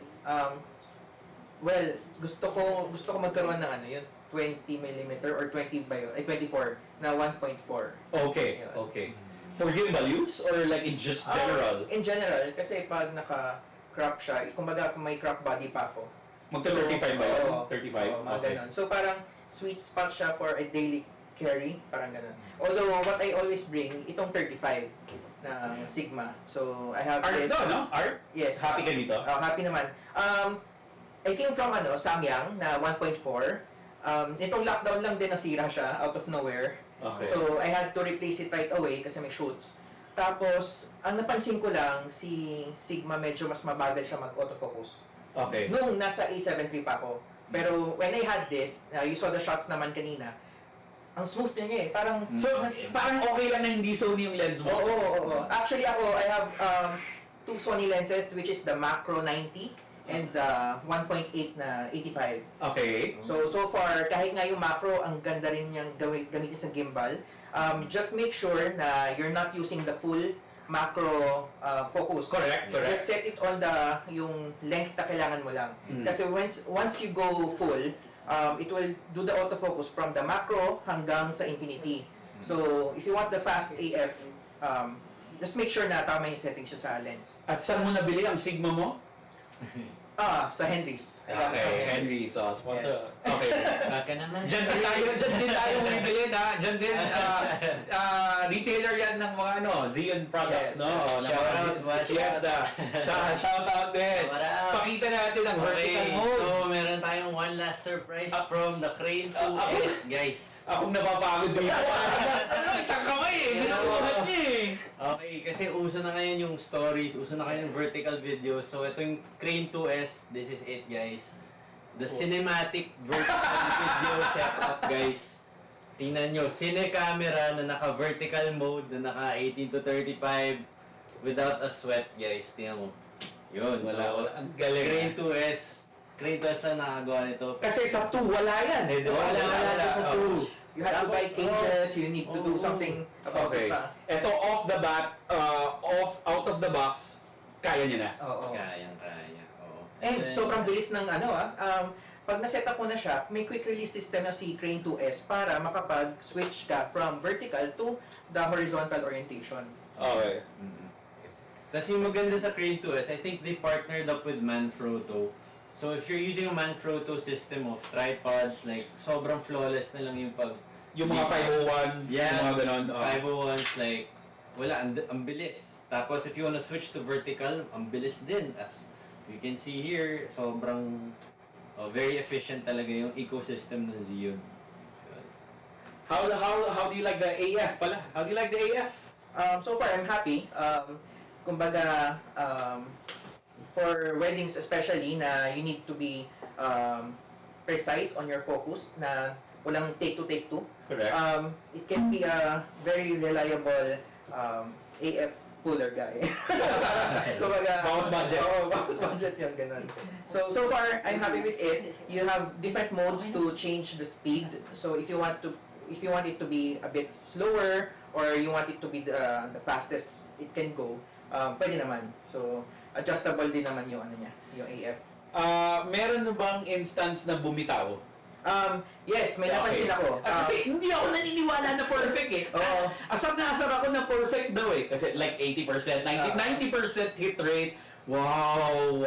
well, gusto ko magkaroon ng yun, 20mm or 24 na 1.4. Okay, Yun. okay. For gimbal use or like in just general? In general, kasi pag naka-crop siya, kumbaga may crop body pa ako. Magka 35 ba yun? Oo. 35? Oo, mga Okay. ganon. So parang sweet spot siya for a daily carry, parang ganun. Although, what I always bring, itong 35 na Sigma. So, I have Art this. to, no? Art? Yes. Happy ka dito? Happy naman. I came from Samyang na 1.4. Itong lockdown lang din nasira siya out of nowhere. Okay. So, I had to replace it right away kasi may shoots. Tapos, ang napansin ko lang, si Sigma medyo mas mabagal siya mag-autofocus. Okay. Nung nasa A7 III pa ako. Pero when I had this, you saw the shots naman kanina, ang smooth niya eh. Parang, So, parang okay lang na hindi Sony yung lens mo? oo. Actually ako, I have two Sony lenses, which is the Macro 90 and the 1.8 na 85. Okay. So far, kahit nga yung macro, ang ganda rin niyang gamitin sa gimbal. Just make sure na you're not using the full macro focus. Correct. Just set it on yung length na kailangan mo lang. Kasi once you go full, it will do the autofocus from the macro hanggang sa infinity. So, if you want the fast AF, just make sure na tama yung setting siya sa lens. At saan mo nabili ang Sigma mo? Sa Henry's. Okay, Henry, so sponsor. Yes. Okay. Baka naman. Diyan din tayo bumibili na. Diyan din, retailer yan ng mga Zhiyun products, Yes. no? Shout out, Yes, shout out din. Shout out. Pakita natin ang vertical Okay, mode. so meron tayong one last surprise from the Crane 2S, guys. Akong napapagod dito. Isang kamay eh. Binubuhat niya eh. Okay, kasi uso na ngayon yung stories, uso na ngayon yung vertical videos. So ito yung Crane 2S, this is it guys. The cinematic vertical video setup guys. Tingnan nyo, cine camera na naka-vertical mode, na naka 18 to 35 without a sweat guys. Tingnan mo. Yun, Wala. Ang galing. Crane 2S lang nakagawa nito. Kasi sa 2, wala yan eh. Di ba? Wala sa 2. You have to buy cages, you need to do something about Okay. it pa. Ito off the bat, out of the box, kaya niya na. Oo. Kaya. Oo. And sobrang bilis ng pag na-set up mo na siya, may quick release system na si Crane 2S para makapag-switch ka from vertical to the horizontal orientation. Okay. Tapos yung maganda sa Crane 2S, I think they partnered up with Manfrotto. So if you're using a Manfrotto system of tripods, like sobrang flawless na lang yung Yung mga 501, Yeah, yung mga ganon. 501s, like, wala, ang bilis. Tapos if you wanna switch to vertical, ang bilis din. As you can see here, sobrang very efficient talaga yung ecosystem ng Zhiyun. How do you like the AF pala? How do you like the AF? So far, I'm happy. Kumbaga, for weddings especially, na you need to be precise on your focus, na walang take two. Correct. It can be a very reliable AF puller guy. Kumbaga, Bawas budget. Bawas budget yung ganun. So far, I'm happy with it. You have different modes to change the speed. So if you want it to be a bit slower, or you want it to be the fastest it can go, pwede naman. So adjustable din naman yung yung AF. Meron na bang instance na bumitaw? Yes, may napansin ako. Kasi hindi ako naniniwala na perfect eh. Oo. Asar na asar ako na perfect daw eh. Kasi like 80%, 90% hit rate. Wow,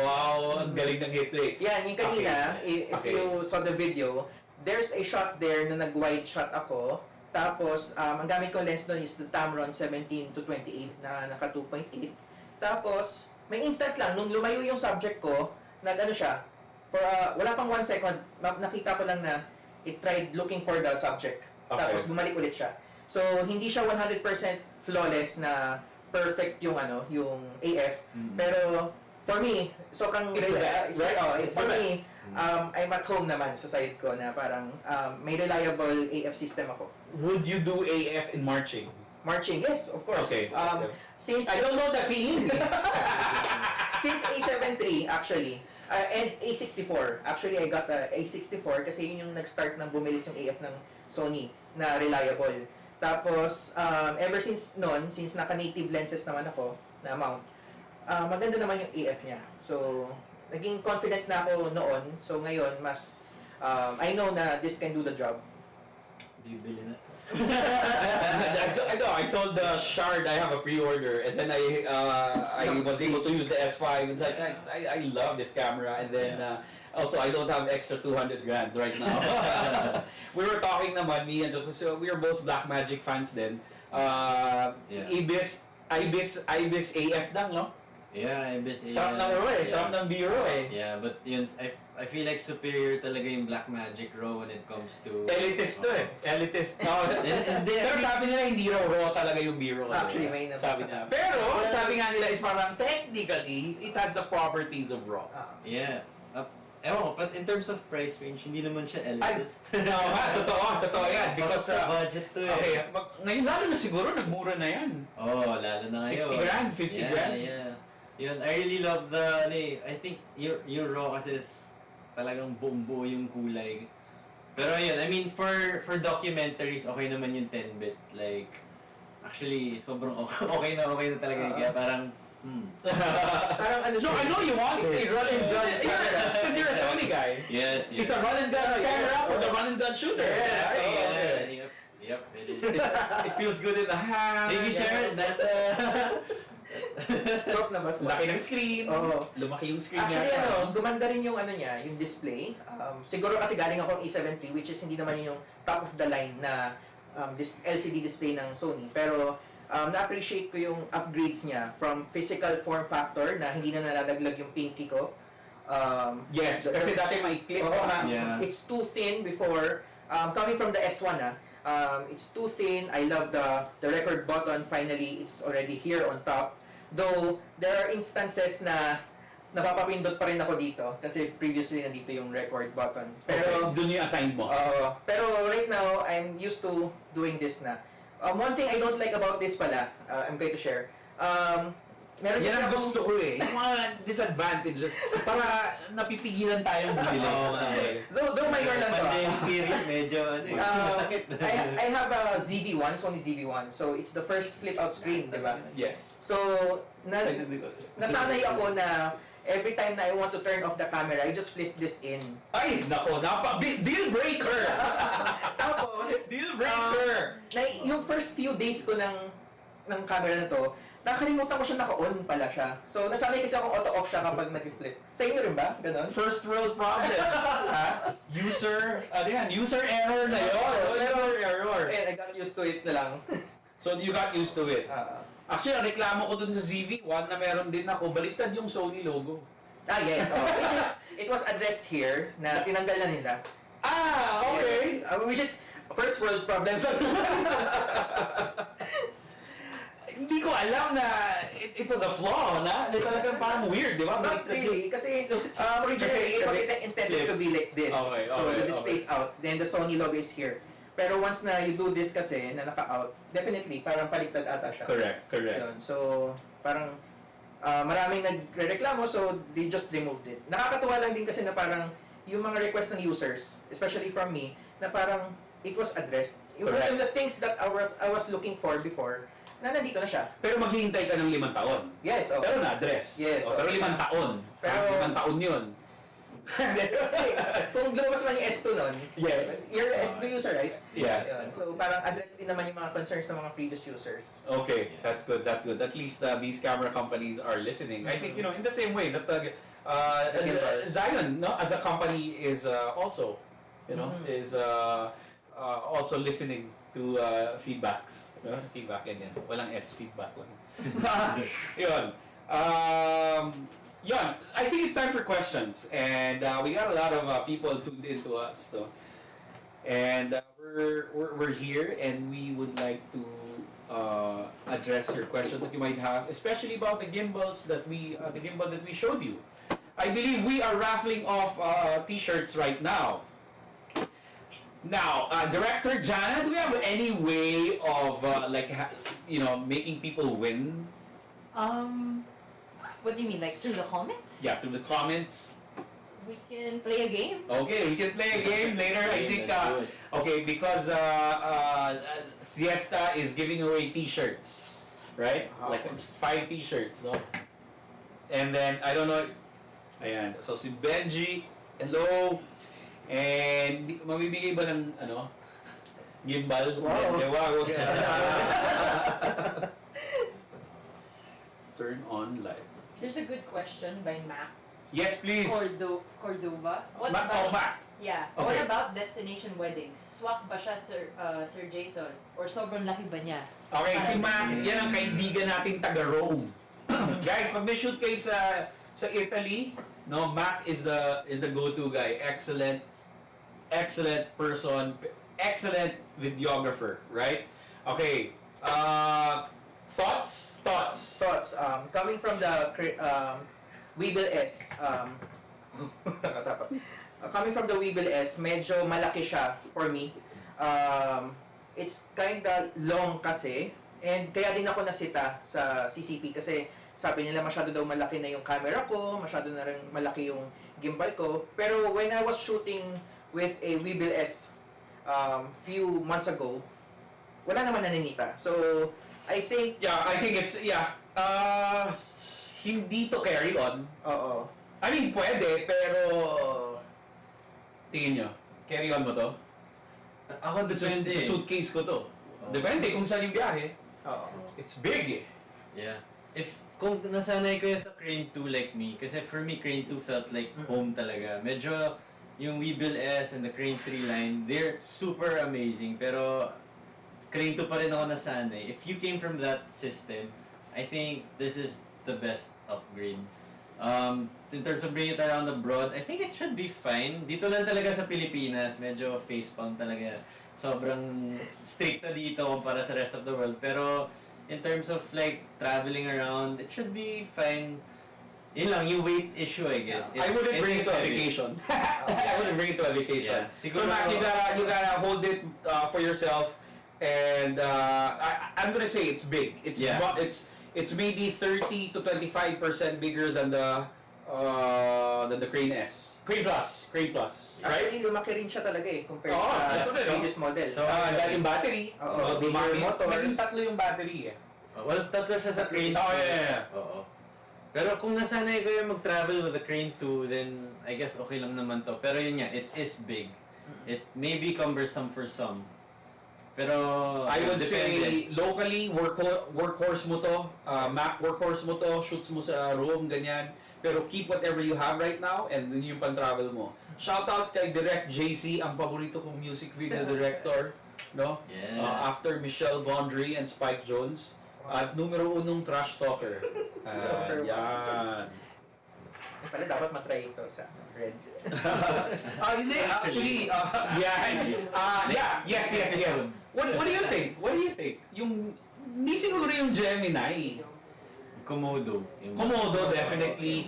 ang galing ng hit rate. Yan, yung kanina, if Okay. you saw the video, there's a shot there na nag-wide shot ako. Tapos, ang gamit kong lens doon is the Tamron 17 to 28 na naka 2.8. Tapos, may instance lang, nung lumayo yung subject ko, nag-ano siya, for wala pang 1 second, nakita ko lang na it tried looking for the subject. Okay. Tapos, bumalik ulit siya. So, hindi siya 100% flawless na perfect yung yung AF. Pero, for me, sobrang It's the best, right? It's for me, I'm at home naman sa side ko na parang may reliable AF system ako. Would you do AF in marching? Marching, yes, of course. Okay. Since I don't know the feeling. since A7 III actually, and A64. Actually, I got a A64 kasi yun yung nag-start ng bumilis yung AF ng Sony na reliable. Tapos, ever since noon, since naka-native lenses naman ako na mount, maganda naman yung AF niya. So, naging confident na ako noon. So, ngayon, mas, I know na this can do the job. Bibili na. I told Sherard I have a pre-order, and then I was able to use the S5. It's like I love this camera, and then also I don't have extra 200 grand right now. We were talking naman, me and Joko, so we are both Blackmagic fans then. Ibis AF lang, no? Yeah, Ibis. Sarap ng RAW eh, sarap ng biro eh. Yeah, but yun, I feel like superior talaga yung Blackmagic RAW when it comes to... Elitist to eh. Elitist. No, pero sabi nila hindi raw talaga yung biro. Actually, may sabi nila. Pero sabi nga nila is parang technically, it has the properties of raw. Yeah. Ewan ko, but in terms of price range, hindi naman siya elitist. Totoo yan. Because sa budget to eh. Okay, ngayon lalo na siguro, nagmura na yan. Oh, lalo na ngayon. 60 grand, 50 grand. Yeah. Yun, I really love the, I think yung raw kasi is talagang buo yung kulay. Pero yun, I mean, for documentaries, okay naman yung 10-bit. Like, actually, sobrang okay na talaga. Kaya parang, Parang ano No, I know you want It's this. a run and gun camera. Because you're a Sony guy. Yes. It's a run and gun camera for the run and gun shooter. Yes. Yep, it is. It feels good in the hand. Thank you, Sherard. That's Sarap na mas Laki ng screen. Oo. Lumaki yung screen Actually, niya. gumanda rin yung ano niya, yung display. Siguro kasi galing akong E7 III, which is hindi naman yung top of the line na LCD display ng Sony. Pero na-appreciate ko yung upgrades niya from physical form factor na hindi na nalalaglag yung pinky ko. Yes, kasi dati maikli. Yeah. It's too thin before. Coming from the S1, it's too thin. I love the record button. Finally, it's already here on top. Though, there are instances na napapapindot pa rin ako dito kasi previously nandito yung record button. Pero, doon yung assign mo. pero right now, I'm used to doing this na. One thing I don't like about this pala, I'm going to share. Meron Yan kasi ang akong- gusto ko eh. Yung mga disadvantages para napipigilan tayong bumili. Though minor lang to. Pandemic period, medyo masakit. I have a ZV-1, Sony ZV-1. So, it's the first flip-out screen, di ba? Yes. So, nasanay ako na every time na I want to turn off the camera, I just flip this in. Ay, nako, deal breaker! Tapos, Deal breaker! yung first few days ko ng camera na to, nakalimutan ko siya naka-on pala siya. So, nasanay kasi akong auto-off siya kapag nag-flip. Sa inyo rin ba? Ganon? First world problems. Ha? User error na yun. User error. And I got used to it na lang. So you got used to it. Actually, ang reklamo ko dun sa ZV-1 na meron din ako, baliktad yung Sony logo. Yes. Which is, it was addressed here na tinanggal na nila. Okay. Yes. Which is first world problems. Hindi ko alam na it was a flaw, na talagang parang weird, di ba? Not really, kasi originally it was intended to be like this. Okay, So okay, the display's out, then the Sony logo is here. Pero once na you do this kasi, na naka-out, definitely, parang paliktad ata siya. Correct. Yun. So, parang maraming nagre-reklamo, so they just removed it. Nakakatuwa lang din kasi na parang yung mga request ng users, especially from me, na parang it was addressed. Yung the things that I was looking for before, na nandito na siya. Pero maghihintay ka ng 5 taon. Yes, okay. Pero na-address. Yes, Pero 5 taon. Pero- 5 taon yun. Kung lumabas man yung S2 nun, Yes. you're an S2 user, right? Yeah. Yun. So parang address din naman yung mga concerns ng mga previous users. Okay, that's good. At least these camera companies are listening. I think, in the same way that Zhiyun, no, as a company is also, is also listening to feedbacks. Feedback yan. Walang S, feedback lang. Yun. I think it's time for questions. And we got a lot of people tuned in to us. So. And we're here, and we would like to address your questions that you might have, especially about the gimbals that we showed you. I believe we are raffling off T-shirts right now. Now, Director Jana, do we have any way of making people win? What do you mean, like through the comments? Yeah, through the comments. We can play a game. Okay, we can play a game later. I think, because Siesta is giving away T-shirts, right? Like 5 T-shirts, no? And then, I don't know, ayan, so si Benji, hello, and mamibigay ba ng, gimbal. Wow. Wow. Turn on live. There's a good question by Mac Yes, please. Cordova. What Mac, about Mac. Yeah. Okay. What about destination weddings? Swak ba siya, Sir Jason? Or sobrang laki ba niya? Okay, si Mac, yan ang kaibigan nating taga-Rome. Guys, pag may shoot kayo sa Italy, no, Mac is the go-to guy. Excellent person, excellent videographer, right? Okay. Thoughts? Coming from the Weeble S, coming from the Weeble S, medyo malaki siya for me. It's kinda long kasi, and kaya din ako nasita sa CCP kasi sabi nila masyado daw malaki na yung camera ko, masyado na rin malaki yung gimbal ko. Pero when I was shooting with a Weeble S few months ago, wala naman naninita. So, I think... Hindi to carry on. Oo. I mean, pwede, pero... Tingin nyo, carry on mo to? Ako depende. Sa suitcase ko to. Depende kung saan yung biyahe. Oo. It's big eh. Yeah. Kung nasanay ko yun sa Crane 2 like me, kasi for me, Crane 2 felt like home talaga. Medyo yung Weeble S and the Crane 3 line, they're super amazing. Pero Crane 2 pa rin ako nasanay. If you came from that system, I think this is the best upgrade. In terms of bringing it around abroad, I think it should be fine. Dito lang talaga sa Pilipinas, medyo facepalm talaga. Sobrang strict na dito kumpara sa rest of the world. Pero in terms of like traveling around, it should be fine. Yun lang, yung weight issue, I guess. I wouldn't bring it to a heavy. vacation. I wouldn't bring it to a vacation. Yeah. So Mac, you gotta hold it for yourself. And I'm gonna say it's big. It's maybe 30 to 25% bigger than the Crane S. Crane Plus. Right? Actually, lumaki rin siya talaga eh, compared Oo, sa ito rin, previous model. So, Dahil yung battery. Oo, bigger motors. Naging tatlo yung battery eh. Well, tatlo siya sa Crane 2. Oh, yeah. Oo. Pero kung nasanay ko yung mag-travel with the Crane 2, then I guess okay lang naman to. Pero yun nga, it is big. It may be cumbersome for some. Pero I would say depende. locally, workhorse mo to, Mac workhorse mo to, shoots mo sa Rome, ganyan. Pero keep whatever you have right now and then yung pang-travel mo. Shout out kay Direct JC, ang paborito kong music video director, no? Yeah. After Michelle Gondry and Spike Jones. At numero unong trash talker. Yan. Pala dapat matry ito sa Red. Hindi, actually, yes. What do you think? Hindi siguro yung Gemini. Komodo. Komodo definitely.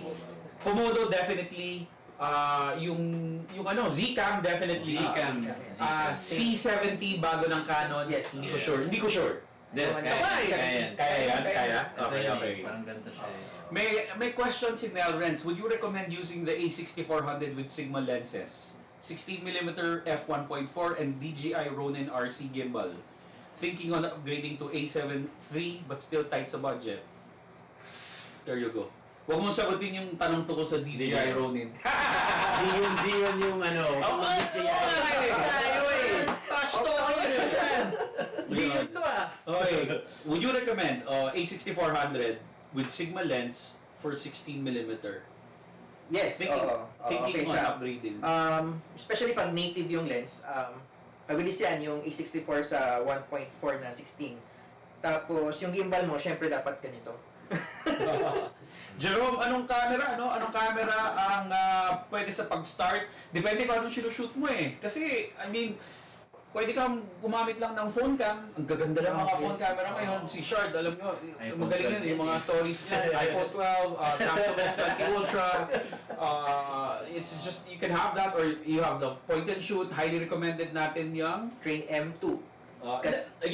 Yung Zcam definitely. Zcam. C70 bago ng Canon. Yes. Hindi ko sure. Kaya. Okay. Parang ganito siya. May question si Nelrenz. Would you recommend using the A6400 with Sigma lenses? 16mm f1.4 and DJI Ronin RC gimbal. Thinking on upgrading to A7 III but still tight sa budget. There you go. Huwag mong sagutin yung tanong to ko sa DJI Ronin. Zhiyun yung Touch to Zhiyun to Okay. Would you recommend A6400 with Sigma lens for 16mm? Yes, oo. Thinking Okay on siya. upgrading. Especially pag native yung lens, mabilis yan yung A64 sa 1.4 na 16. Tapos yung gimbal mo, syempre dapat ganito. Jerome, anong camera ang pwede sa pag-start? Depende kung anong sinushoot mo eh. Kasi, I mean, pwede kang gumamit lang ng phone cam. Ang gaganda ng mga phone camera ngayon. Si Sherard, alam nyo, magaling yun. Yung mga stories niya. iPhone 12, Samsung S20 Ultra. It's just, you can have that or you have the point and shoot. Highly recommended natin yung Crane M2. the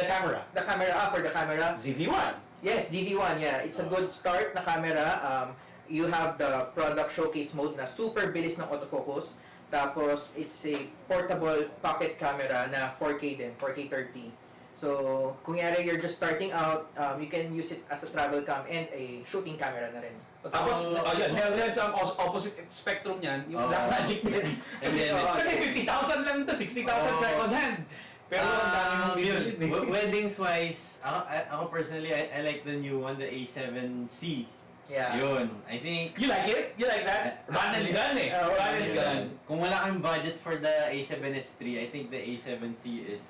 camera. The camera, for the camera. ZV-1. Yes, DV1, yeah. It's a good start na camera. You have the product showcase mode na super bilis ng autofocus. Tapos, it's a portable pocket camera na 4K din, 4K30. So, kung you're just starting out, you can use it as a travel cam and a shooting camera na rin. Tapos, Nelrenz ang opposite spectrum niyan, yung Blackmagic din. And then, Kasi 50,000 lang to, 60,000 second hand. Pero ang dami mong bilhin eh. Weddings wise, ako personally, I like the new one, the A7C. Yeah. Yun, I think... You like it? You like that? Run and gun eh. Run and gun. Kung wala kang budget for the A7S3, I think the A7C is...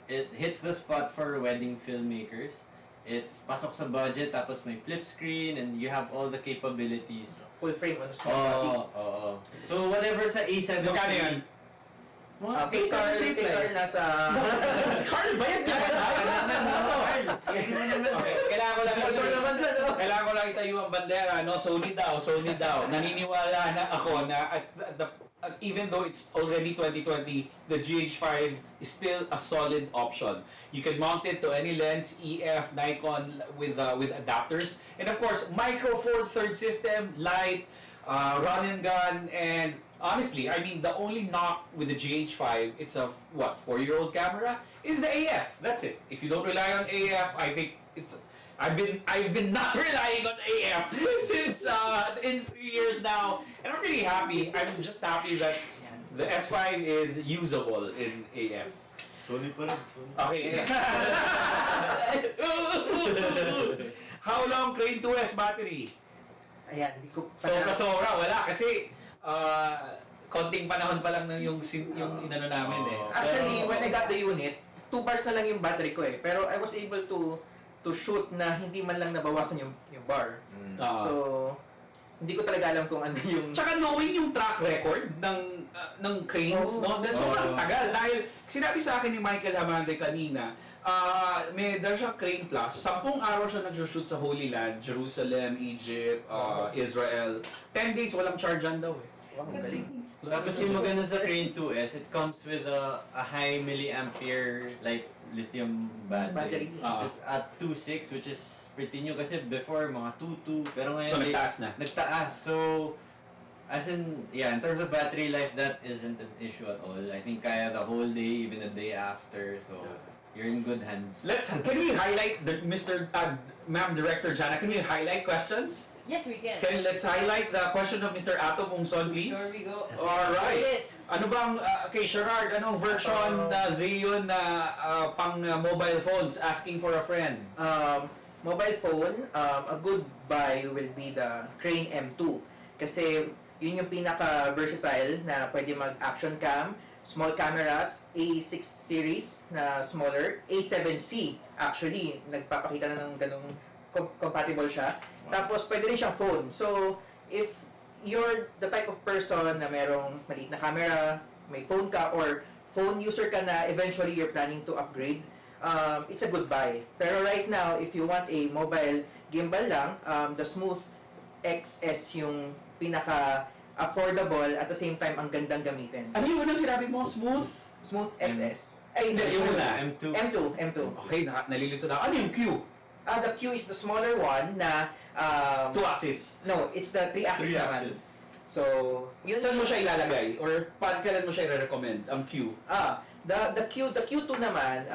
It hits the spot for wedding filmmakers. It's pasok sa budget, tapos may flip screen, and you have all the capabilities. Full frame on small Oo. So whatever sa A7C... Magkano yan? Kay Carl nasa... Carl, bayad niya ba? Kailangan ko lang itayo ang bandera, no? Sony daw. Naniniwala na ako na even though it's already 2020, the GH5 is still a solid option. You can mount it to any lens, EF, Nikon with adapters, and of course, micro four third system, light, run and gun, and honestly, I mean, the only knock with the GH5, it's a 4-year-old camera, is the AF. That's it. If you don't rely on AF, I think it's. I've been not relying on AF since in 3 years now, and I'm really happy. I'm just happy that the S5 is usable in AF. Sony pa rin. Okay. How long Crane 2S battery? Ayan, hindi ko Sobra, wala kasi konting panahon pa lang yung inano namin eh. Actually, when I got the unit, 2 bars na lang yung battery ko eh. Pero I was able to shoot na hindi man lang nabawasan yung bar. So, hindi ko talaga alam kung ano yung... Tsaka knowing yung track record ng cranes, no? Sobrang tagal. Dahil sinabi sa akin ni Michael Hamande kanina, dahil siya Crane Plus, 10 araw siya nag-shoot sa Holy Land, Jerusalem, Egypt, Israel. 10 days walang chargean daw eh. Wow, galing. Tapos yung maganda sa Crane 2S, it comes with a high milliampere like lithium battery. It's at 2.6, which is pretty new kasi before mga 2.2, pero ngayon So nagtaas na? Nagtaas. So as in terms of battery life, that isn't an issue at all. I think kaya the whole day, even the day after. So you're in good hands. Can we highlight Ma'am Director Jana, can we highlight questions? Yes, we can. Let's highlight the question of Mr. Atom Ungson, please. Sure we go. Alright. Yes. Ano bang, kay Sherard, anong version na Zhiyun na pang mobile phones, asking for a friend? Mobile phone, a good buy will be the Crane M2. Kasi yun yung pinaka-versatile na pwede mag-action cam, small cameras, A6 series na smaller, A7C actually, nagpapakita na ng ganong compatible siya. Tapos pwede rin siyang phone. So, if you're the type of person na merong maliit na camera, may phone ka, or phone user ka na eventually you're planning to upgrade, it's a good buy. Pero right now, if you want a mobile gimbal lang, the Smooth XS yung pinaka-affordable at the same time ang gandang gamitin. Ano yung unang sinabi mo? Smooth? Smooth XS. Ay, hindi. Yung una. M2. Okay, nalilito na. Ano yung Q? The Q is the smaller one na 2-axis. no, it's the 3-axis naman. So, yun Saan mo siya ilalagay? Or kailan mo siya i-recommend? Ang Q? The Q2 naman,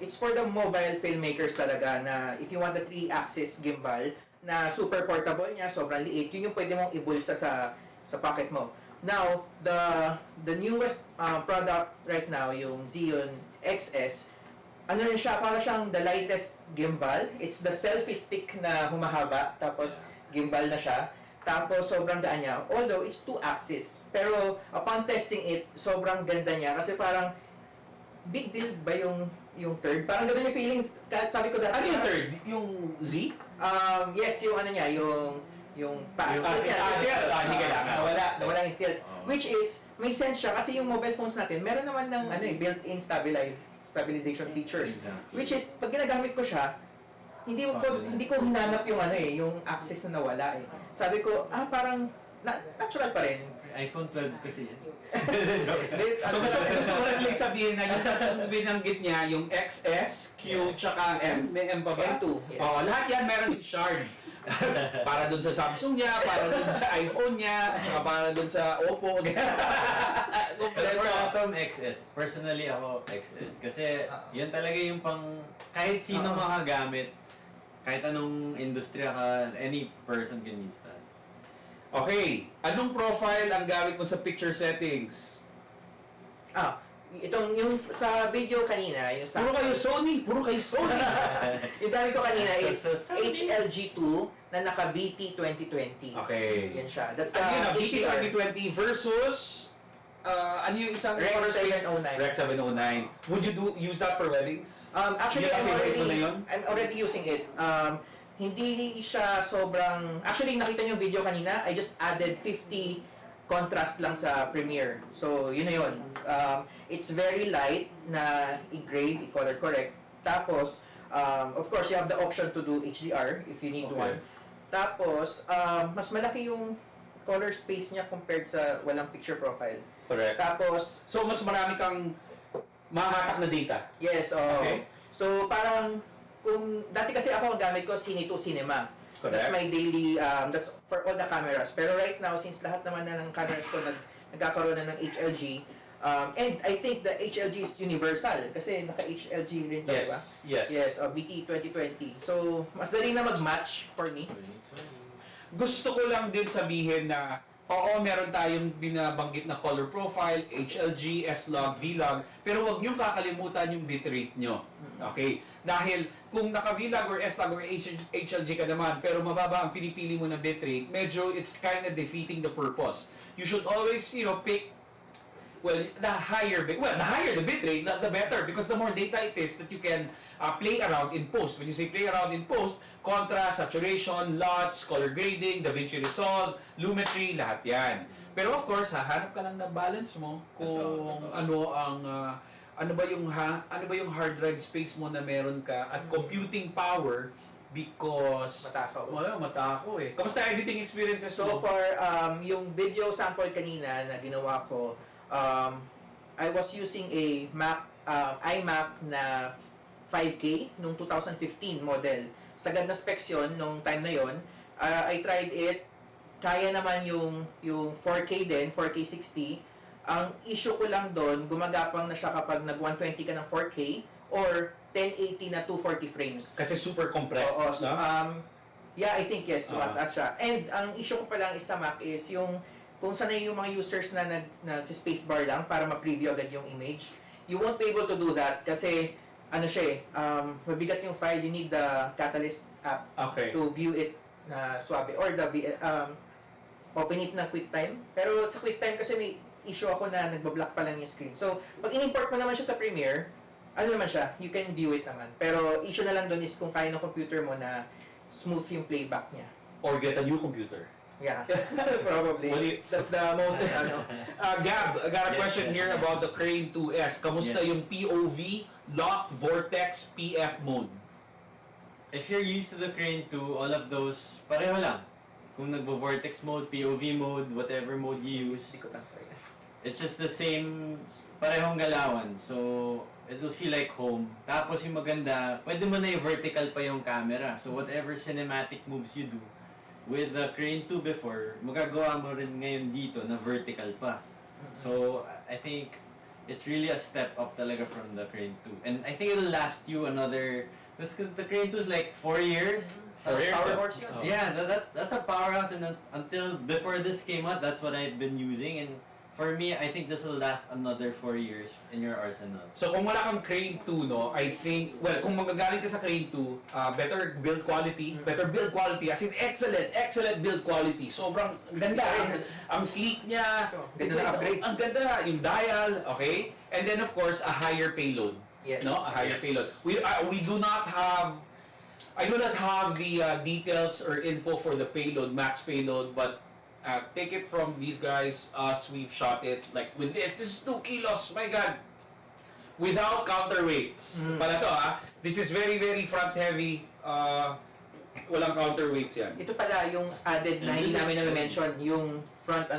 it's for the mobile filmmakers talaga na if you want the 3-axis gimbal na super portable niya, sobrang liit, yun yung pwede mong ibulsa sa pocket mo. Now, the newest product right now, yung Zhiyun XS, ano rin siya, para siyang the lightest gimbal. It's the selfie stick na humahaba, tapos gimbal na siya. Tapos sobrang gaan niya. Although it's 2-axis. Pero upon testing it, sobrang ganda niya kasi parang big deal ba yung third? Parang ganda yung feelings. Kahit sabi ko dati. Ano yung third? Yung Z? Yes, yung ano niya, yung Hindi kailangan. Nawala yung tilt. Which is, may sense siya kasi yung mobile phones natin, meron naman ng built-in stabilization features. Exactly. Which is, pag ginagamit ko siya, hindi ko hinanap yung yung access na nawala eh. Sabi ko, parang natural pa rin. iPhone 12 kasi yan. So gusto ko rin lang sabihin na yung binanggit niya, yung XS, Q, tsaka M. May M pa ba? M2. Yes. Lahat yan meron si Sherard. Para dun sa Samsung niya, para dun sa iPhone niya, at saka para dun sa Oppo. For Atom XS, personally ako XS. Kasi yan talaga yung kahit sino makagamit, kahit anong industriya ka, any person can use that. Okay, anong profile ang gamit mo sa picture settings? Itong yung sa video kanina, yung sa Puro kayo Sony! Puro kayo Sony! yung dami ko kanina is So sorry. HLG2 na naka BT 2020. Okay. Yan siya. That's the Ano yun, BT HDR. 2020 versus ano yung isang Rec color space? 709. Rec 709. Would you use that for weddings? Actually, Yun ang favorite mo na yun? I'm already using it. Hindi siya sobrang... Actually, nakita niyo yung video kanina, I just added 50 contrast lang sa Premiere. So, yun na yun. It's very light na i-grade, i-color correct. Tapos, of course, you have the option to do HDR if you need Okay. one. Tapos, mas malaki yung color space niya compared sa walang picture profile. Correct. Tapos, So, mas marami kang mahatak na data. yes, Okay. So, parang, kung dati kasi ako ang gamit ko Cine 2 Cinema. That's my daily, that's for all the cameras. Pero right now, since lahat naman na ng cameras ko nagkakaroon na ng HLG, and I think the HLG is universal kasi naka-HLG rin siya, diba? Yes. Yes, BT 2020. So, mas dali na mag-match for me. Gusto ko lang din sabihin na oo, meron tayong binabanggit na color profile, HLG, S-Log, V-Log, pero huwag niyong kakalimutan yung bitrate nyo. Okay? Dahil kung naka-V-Log or S-Log or HLG ka naman, pero mababa ang pinipili mo na bitrate, medyo it's kind of defeating the purpose. You should always, pick the higher the bitrate, the better, because the more data it is that you can play around in post. When you say play around in post, contrast, saturation, LUTs, color grading, DaVinci Resolve, Lumetri, lahat yan. Pero of course, hahanap ka lang ng balance mo kung ano ba yung hard drive space mo na meron ka at computing power because Matakaw. matako eh. Kamusta editing experiences So mo? far, yung video sample kanina na ginawa ko, I was using a iMac na 5K nung 2015 model. Sagad na specs yun nung time na yun. I tried it. Kaya naman yung 4K din, 4K 60. Ang issue ko lang doon, gumagapang na siya kapag nag 120 ka ng 4K or 1080 na 240 frames. Kasi super compressed. Oo, so, no? yeah, I think yes, Ah. that's siya. And ang issue ko pa lang is sa Mac is yung kung sanay yung mga users na spacebar lang para ma-preview agad yung image, you won't be able to do that kasi ano siya mabigat yung file, you need the Catalyst app Okay. to view it na suabe or open it na QuickTime. Pero sa QuickTime kasi may issue ako na nagbablock pa lang yung screen. So, pag in-import mo naman siya sa Premiere, ano naman siya, you can view it naman. Pero issue na lang doon is kung kaya ng computer mo na smooth yung playback niya. Or get a new computer. Yeah, probably. What do you- That's the most, Gab, I got a Yes, question here yeah. about the Crane 2S. Kamusta Yes. yung POV, lock, vortex, PF mode? If you're used to the Crane 2, all of those, pareho lang. Kung nagbo-vortex mode, POV mode, whatever mode you use, Hindi ko lang try. it's just the same, parehong galawan. So, it'll feel like home. Tapos yung maganda, pwede mo na i-vertical pa yung camera. So, whatever cinematic moves you do, with the Crane 2 before, magagawa mo rin ngayon dito na vertical pa. So, I think it's really a step up talaga from the Crane 2. And I think it'll last you another, because the Crane 2 is like 4 years. Sa Sorry, Power sir. Horse yun. Oh. Yeah, that's a powerhouse, and until before this came out, that's what I've been using, and for me, I think this will last another 4 years in your arsenal. So kung wala kang Crane 2, no, I think, well, kung magagaling ka sa Crane 2, better build quality, as in excellent build quality. Sobrang ganda, ang sleek niya, Ganda na upgrade. ang ganda, yung dial, okay? And then of course, a higher payload. Yes. No, a higher payload. We do not have, I do not have the details or info for the payload, max payload, but take it from these guys, us, we've shot it, like with this is 2 kilos, my god. Without counterweights. Pala to this is very front heavy, walang counterweights yan. Ito pala yung added na hindi namin na-mention, yung front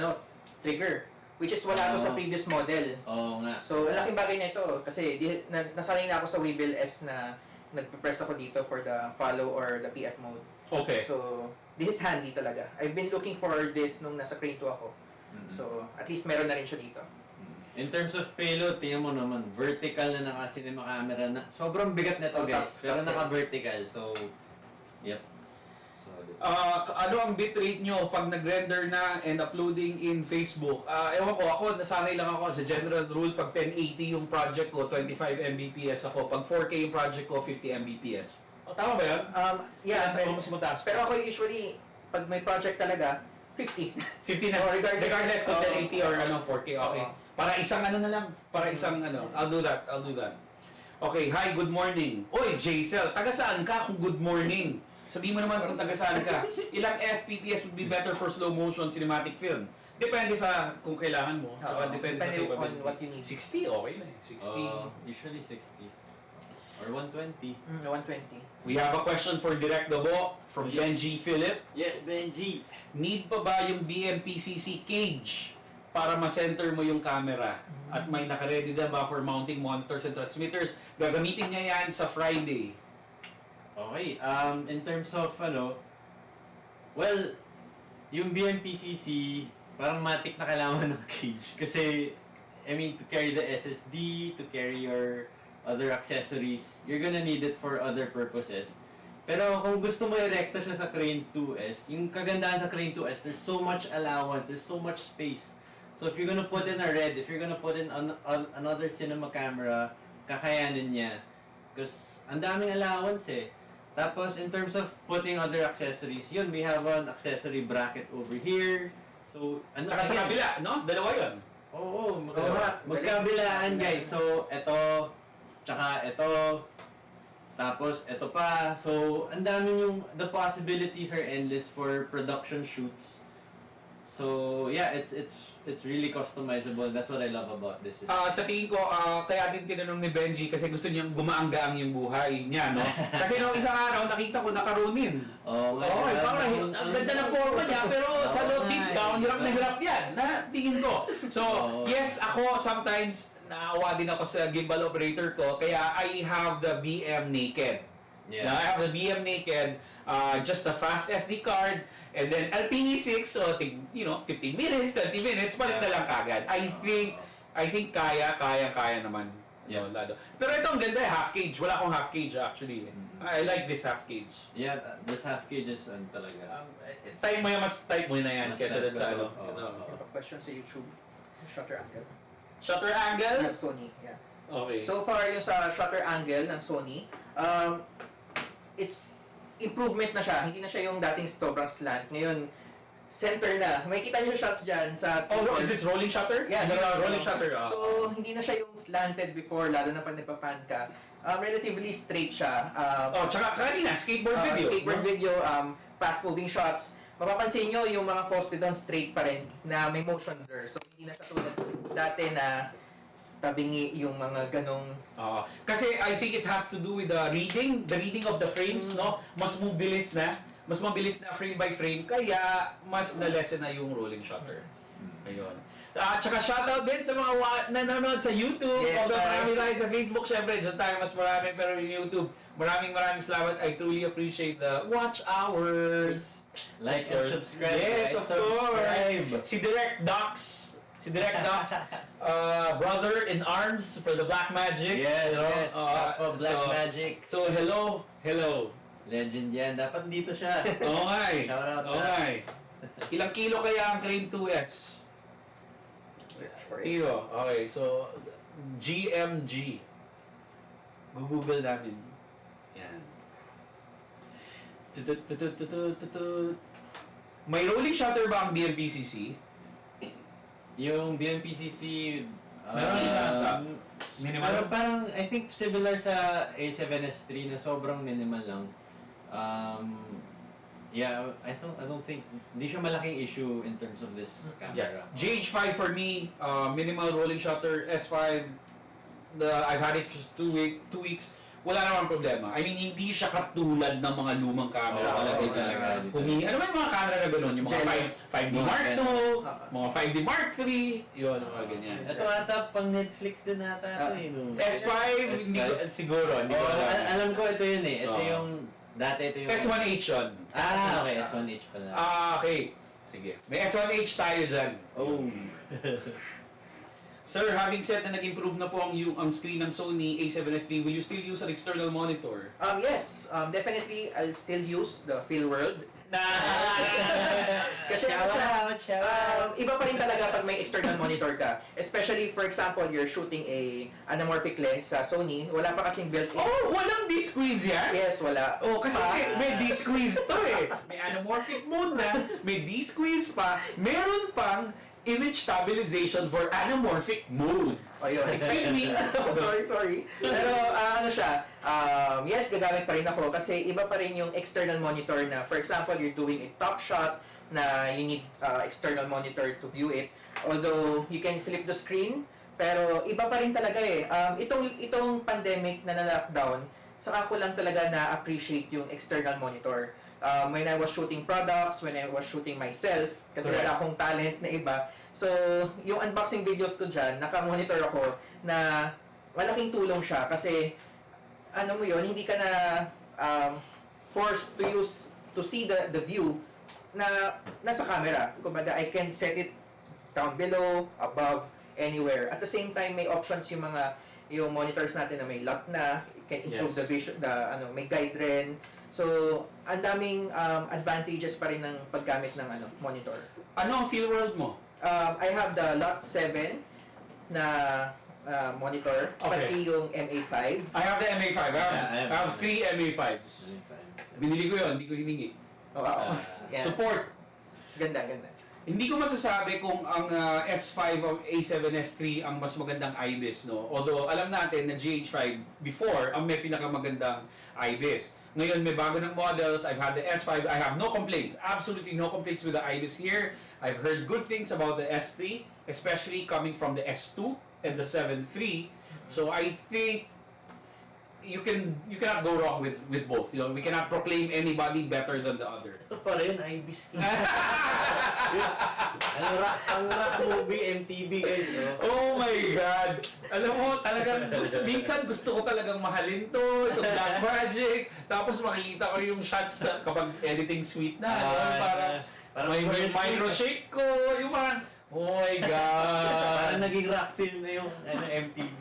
trigger, which is wala to sa previous model. Oo nga. So, ang laking bagay na ito kasi nasanay na ako sa Waybill S na nagpe-press ako dito for the follow or the PF mode. Okay. So, this is handy talaga. I've been looking for this nung nasa Crane 2 ako. So, at least meron na rin siya dito. In terms of payload, tingnan mo naman, vertical na naka-cinema camera na. Sobrang bigat nito, guys. Pero naka-vertical, so, yep. Ano ang bitrate nyo pag nag-render na and uploading in Facebook? Ewan ko, ako nasanay lang ako sa general rule, pag 1080 yung project ko, 25 Mbps ako. Pag 4K yung project ko, 50 Mbps. Tama ba yun? Yeah, Pero mas mataas. pero ako usually, pag may project talaga, 50. 50 na. Regardless kung 1080 or 4K, okay. Oo. Para isang ano na lang. Para isang I'll do that. Okay, hi, good morning. Oy, Jaisel, taga saan ka kung good morning? Sabihin mo naman kung taga saan ka. Ilang FPPS would be better for slow motion cinematic film? Depende sa kung kailangan mo. Saka depende sa on capability. what you need. 60, okay na eh. 60. Usually 60s. Or 120. 120. We have a question for Direct Dabo from Yes. Benji Philip. Yes, Benji! Need pa ba yung BMPCC cage para ma-center mo yung camera? At may naka-ready na ba for mounting monitors and transmitters? Gagamitin niya yan sa Friday. Okay, in terms of well, yung BMPCC, parang matik na kailangan ng cage. Kasi, I mean, to carry the SSD, to carry your other accessories, you're gonna need it for other purposes. Pero kung gusto mo i-recta siya sa Crane 2S, yung kagandahan sa Crane 2S, there's so much allowance, there's so much space. So if you're gonna put in a red, if you're gonna put in another cinema camera, kakayanin niya. Because ang daming allowance eh. Tapos in terms of putting other accessories, yun, we have an accessory bracket over here. So, Tsaka sa kabila, no? Dalawa yun. Oo, magkabilaan guys. So, eto, tsaka eto, tapos eto pa. So, ang dami the possibilities are endless for production shoots. So, yeah, it's really customizable. That's what I love about this. Sa tingin ko, kaya din tinanong ni Benji kasi gusto niyang gumaang-gaang yung buhay niya, no? Kasi nung isang araw, nakita ko nakarunin. Oh, Parang ang ganda ng forma niya, pero sa loob deep down, hirap na hirap yan, na tingin ko. So, yes, ako sometimes, naawa din ako sa gimbal operator ko, kaya I have the BM Naked. Yeah. I have the BM Naked, just a fast SD card, and then LPE6, so 15 minutes, 20 minutes, balik na lang kagad. I think kaya naman. Yeah. No, lalo. Pero ito ang ganda, half cage. Wala akong half cage actually. I like this half cage. Yeah, this half cage is talaga. Type mo yan, mas type mo na yan Mas kesa type dun sa ko, ano. oo. Ito. I have a question sa YouTube. Shutter angle. Shutter angle? Ng Sony, yeah. Okay. So far, yung sa shutter angle ng Sony, it's improvement na siya. Hindi na siya yung dating sobrang slant. Ngayon, center na. May kita niyo yung shots dyan sa Is this rolling shutter? Yeah, rolling shutter. So, hindi na siya yung slanted before, lalo na pag nagpa-pan ka. Relatively straight siya. Tsaka kanina, skateboard video. Skateboard video, fast-moving shots. Mapapansin nyo yung mga poste doon straight pa rin na may motion blur. So, hindi na siya tulad dati na tabingi yung mga ganong... Kasi I think it has to do with the reading of the frames, no? Mas mabilis na frame by frame, kaya mas na-lessen na yung rolling shutter. Ayun. Tsaka shoutout din sa mga nanonood sa YouTube. Yes, Although marami tayo sa Facebook, syempre, dyan tayo mas marami, pero yung YouTube, maraming salamat. I truly appreciate the watch hours. Like and subscribe. Yes, guys. of course. Subscribe. Si Direct Docs, brother in arms for the Black Magic. Yes, you know, yes. Black Magic. So, hello. Legend yan. Dapat dito siya. Okay. Shoutout, Okay. Ilang kilo kaya ang Crane 2S? Kilo. Okay, so GMG. Google namin. Yan. May rolling shutter ba ang BMPCC? Yung BMPCC, Minimal? parang, I think similar sa A7S3 na sobrang minimal lang. Yeah, I don't think, hindi siya malaking issue in terms of this camera. Yeah. GH5 for me, minimal rolling shutter, S5, I've had it for 2 weeks. Wala namang problema. I mean, hindi siya katulad ng mga lumang camera. Ano ba yung mga camera na gano'n? Yung mga 5D Mark II, mga 5D Mark III, yun, mga ganyan. Ito ata, pang Netflix din ata ito eh. No? S5, hindi ko, siguro, hindi ko alam. Alam ko ito yun eh. Ito yung, dati ito yung... S1H yun. Okay, S1H pala. Okay. Sige. May S1H tayo dyan. Oh. Sir, having said na nag-improve na po ang screen ng Sony A7S III, will you still use an external monitor? Yes, definitely I'll still use the Feel World. Kasi ano siya, iba pa rin talaga pag may external monitor ka. Especially, for example, you're shooting a anamorphic lens sa Sony, wala pa kasing built-in. Oh, walang D-squeeze yan? Yes, wala. Oh, kasi may D-squeeze to eh. May anamorphic mode na, may D-squeeze pa, meron pang image stabilization for anamorphic mode. Oh, yun. Excuse me. sorry. Pero ano siya, yes, gagamit pa rin ako kasi iba pa rin yung external monitor na, for example, you're doing a top shot na you need external monitor to view it. Although, you can flip the screen, pero iba pa rin talaga eh. Itong pandemic na na-lockdown, saka ko lang talaga na-appreciate yung external monitor. When I was shooting products, when I was shooting myself, kasi wala akong talent na iba. So, yung unboxing videos ko dyan, naka-monitor ako na malaking tulong siya kasi, ano mo yun, hindi ka na forced to see the view na nasa camera. Kumbaga, I can set it down below, above, anywhere. At the same time, may options yung monitors natin na may lock na, can improve the vision, may guide rin. So, ang daming advantages pa rin ng paggamit ng monitor. Ano ang feel world mo? I have the Lot 7 na monitor, pati yung MA5. I have the MA5. I have 3 MA5s. Binili ko yun, hindi ko hiningi. Yeah. Support. Ganda. Hindi ko masasabi kung ang S5 o A7S III ang mas magandang IBIS, no? Although, alam natin na GH5 before ang may pinakamagandang IBIS. Ngayon, may bago ng models. I've had the S5. I have no complaints. Absolutely no complaints with the IBIS here. I've heard good things about the S3, especially coming from the S2 and the 7 III. So, I think you cannot go wrong with both. You know, we cannot proclaim anybody better than the other. Ito pa rin, Ibis. Ang rock movie, MTV guys. Oh my God! Alam mo, talagang minsan gusto ko talagang mahalin to, itong Black Magic, tapos makikita ko yung shots kapag editing suite na, parang may micro shake ko, yung parang, oh my God! Parang naging rock film na yung MTV.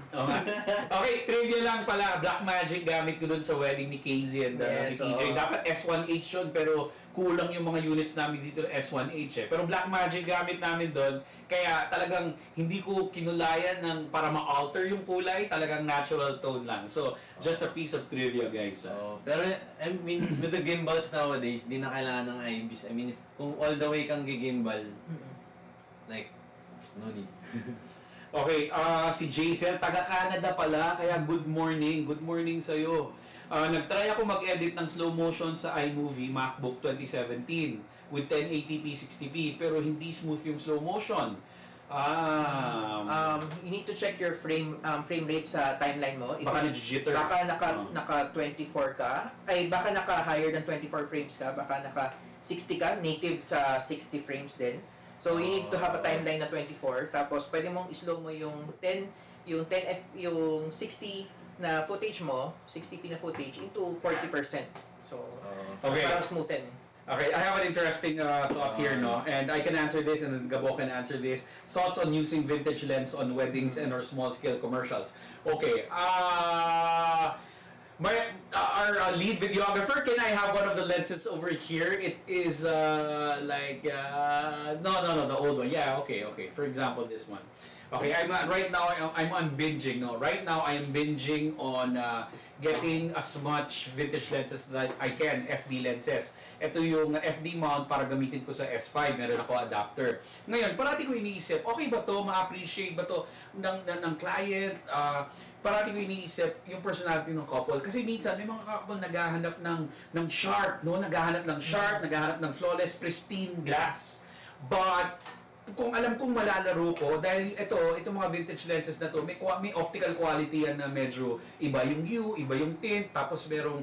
Okay, trivia lang pala, Black Magic gamit ko dun sa wedding ni Casey and ni TJ. Dapat S1H yun, pero kulang yung mga units namin dito na S1H eh. Pero Black Magic gamit namin dun, kaya talagang hindi ko kinulayan ng para ma-alter yung kulay, talagang natural tone lang. So, just a piece of trivia guys. Pero I mean, with the gimbals nowadays, di na kailangan ng IBIS. I mean, kung all the way kang gigimbal, like, no need. Okay, si Jason, taga-Canada pala, kaya good morning. Good morning sa'yo. Nag-try ako mag-edit ng slow motion sa iMovie MacBook 2017 with 1080p 60p, pero hindi smooth yung slow motion. You need to check your frame rate sa timeline mo. Baka nag-jitter. Baka naka 24 ka, ay baka naka higher than 24 frames ka, baka naka 60 ka, native sa 60 frames din. So you need to have a timeline na 24, tapos pwede mong i-slow mo yung 60 na footage mo, 60p na footage into 40%. So parang smoothen. Okay, I have an interesting thought here, no? And I can answer this, and then Gabo can answer this. Thoughts on using vintage lens on weddings and or small-scale commercials. Okay, our lead videographer, can I have one of the lenses over here? It is no, the old one. Yeah, okay. For example, this one. Okay, right now I'm on binging. No, right now I am binging on getting as much vintage lenses that I can, FD lenses. Ito yung FD mount para gamitin ko sa S5. Meron ako adapter. Ngayon, parati ko iniisip, okay ba to? Ma-appreciate ba to ng client? Parati ko iniisip yung personality ng couple. Kasi minsan, may mga couple naghahanap ng sharp, no? Naghahanap ng sharp, naghahanap ng flawless, pristine glass. But, kung alam kong malalaro ko, dahil itong mga vintage lenses na to, may optical quality yan na medyo iba yung hue, iba yung tint, tapos merong,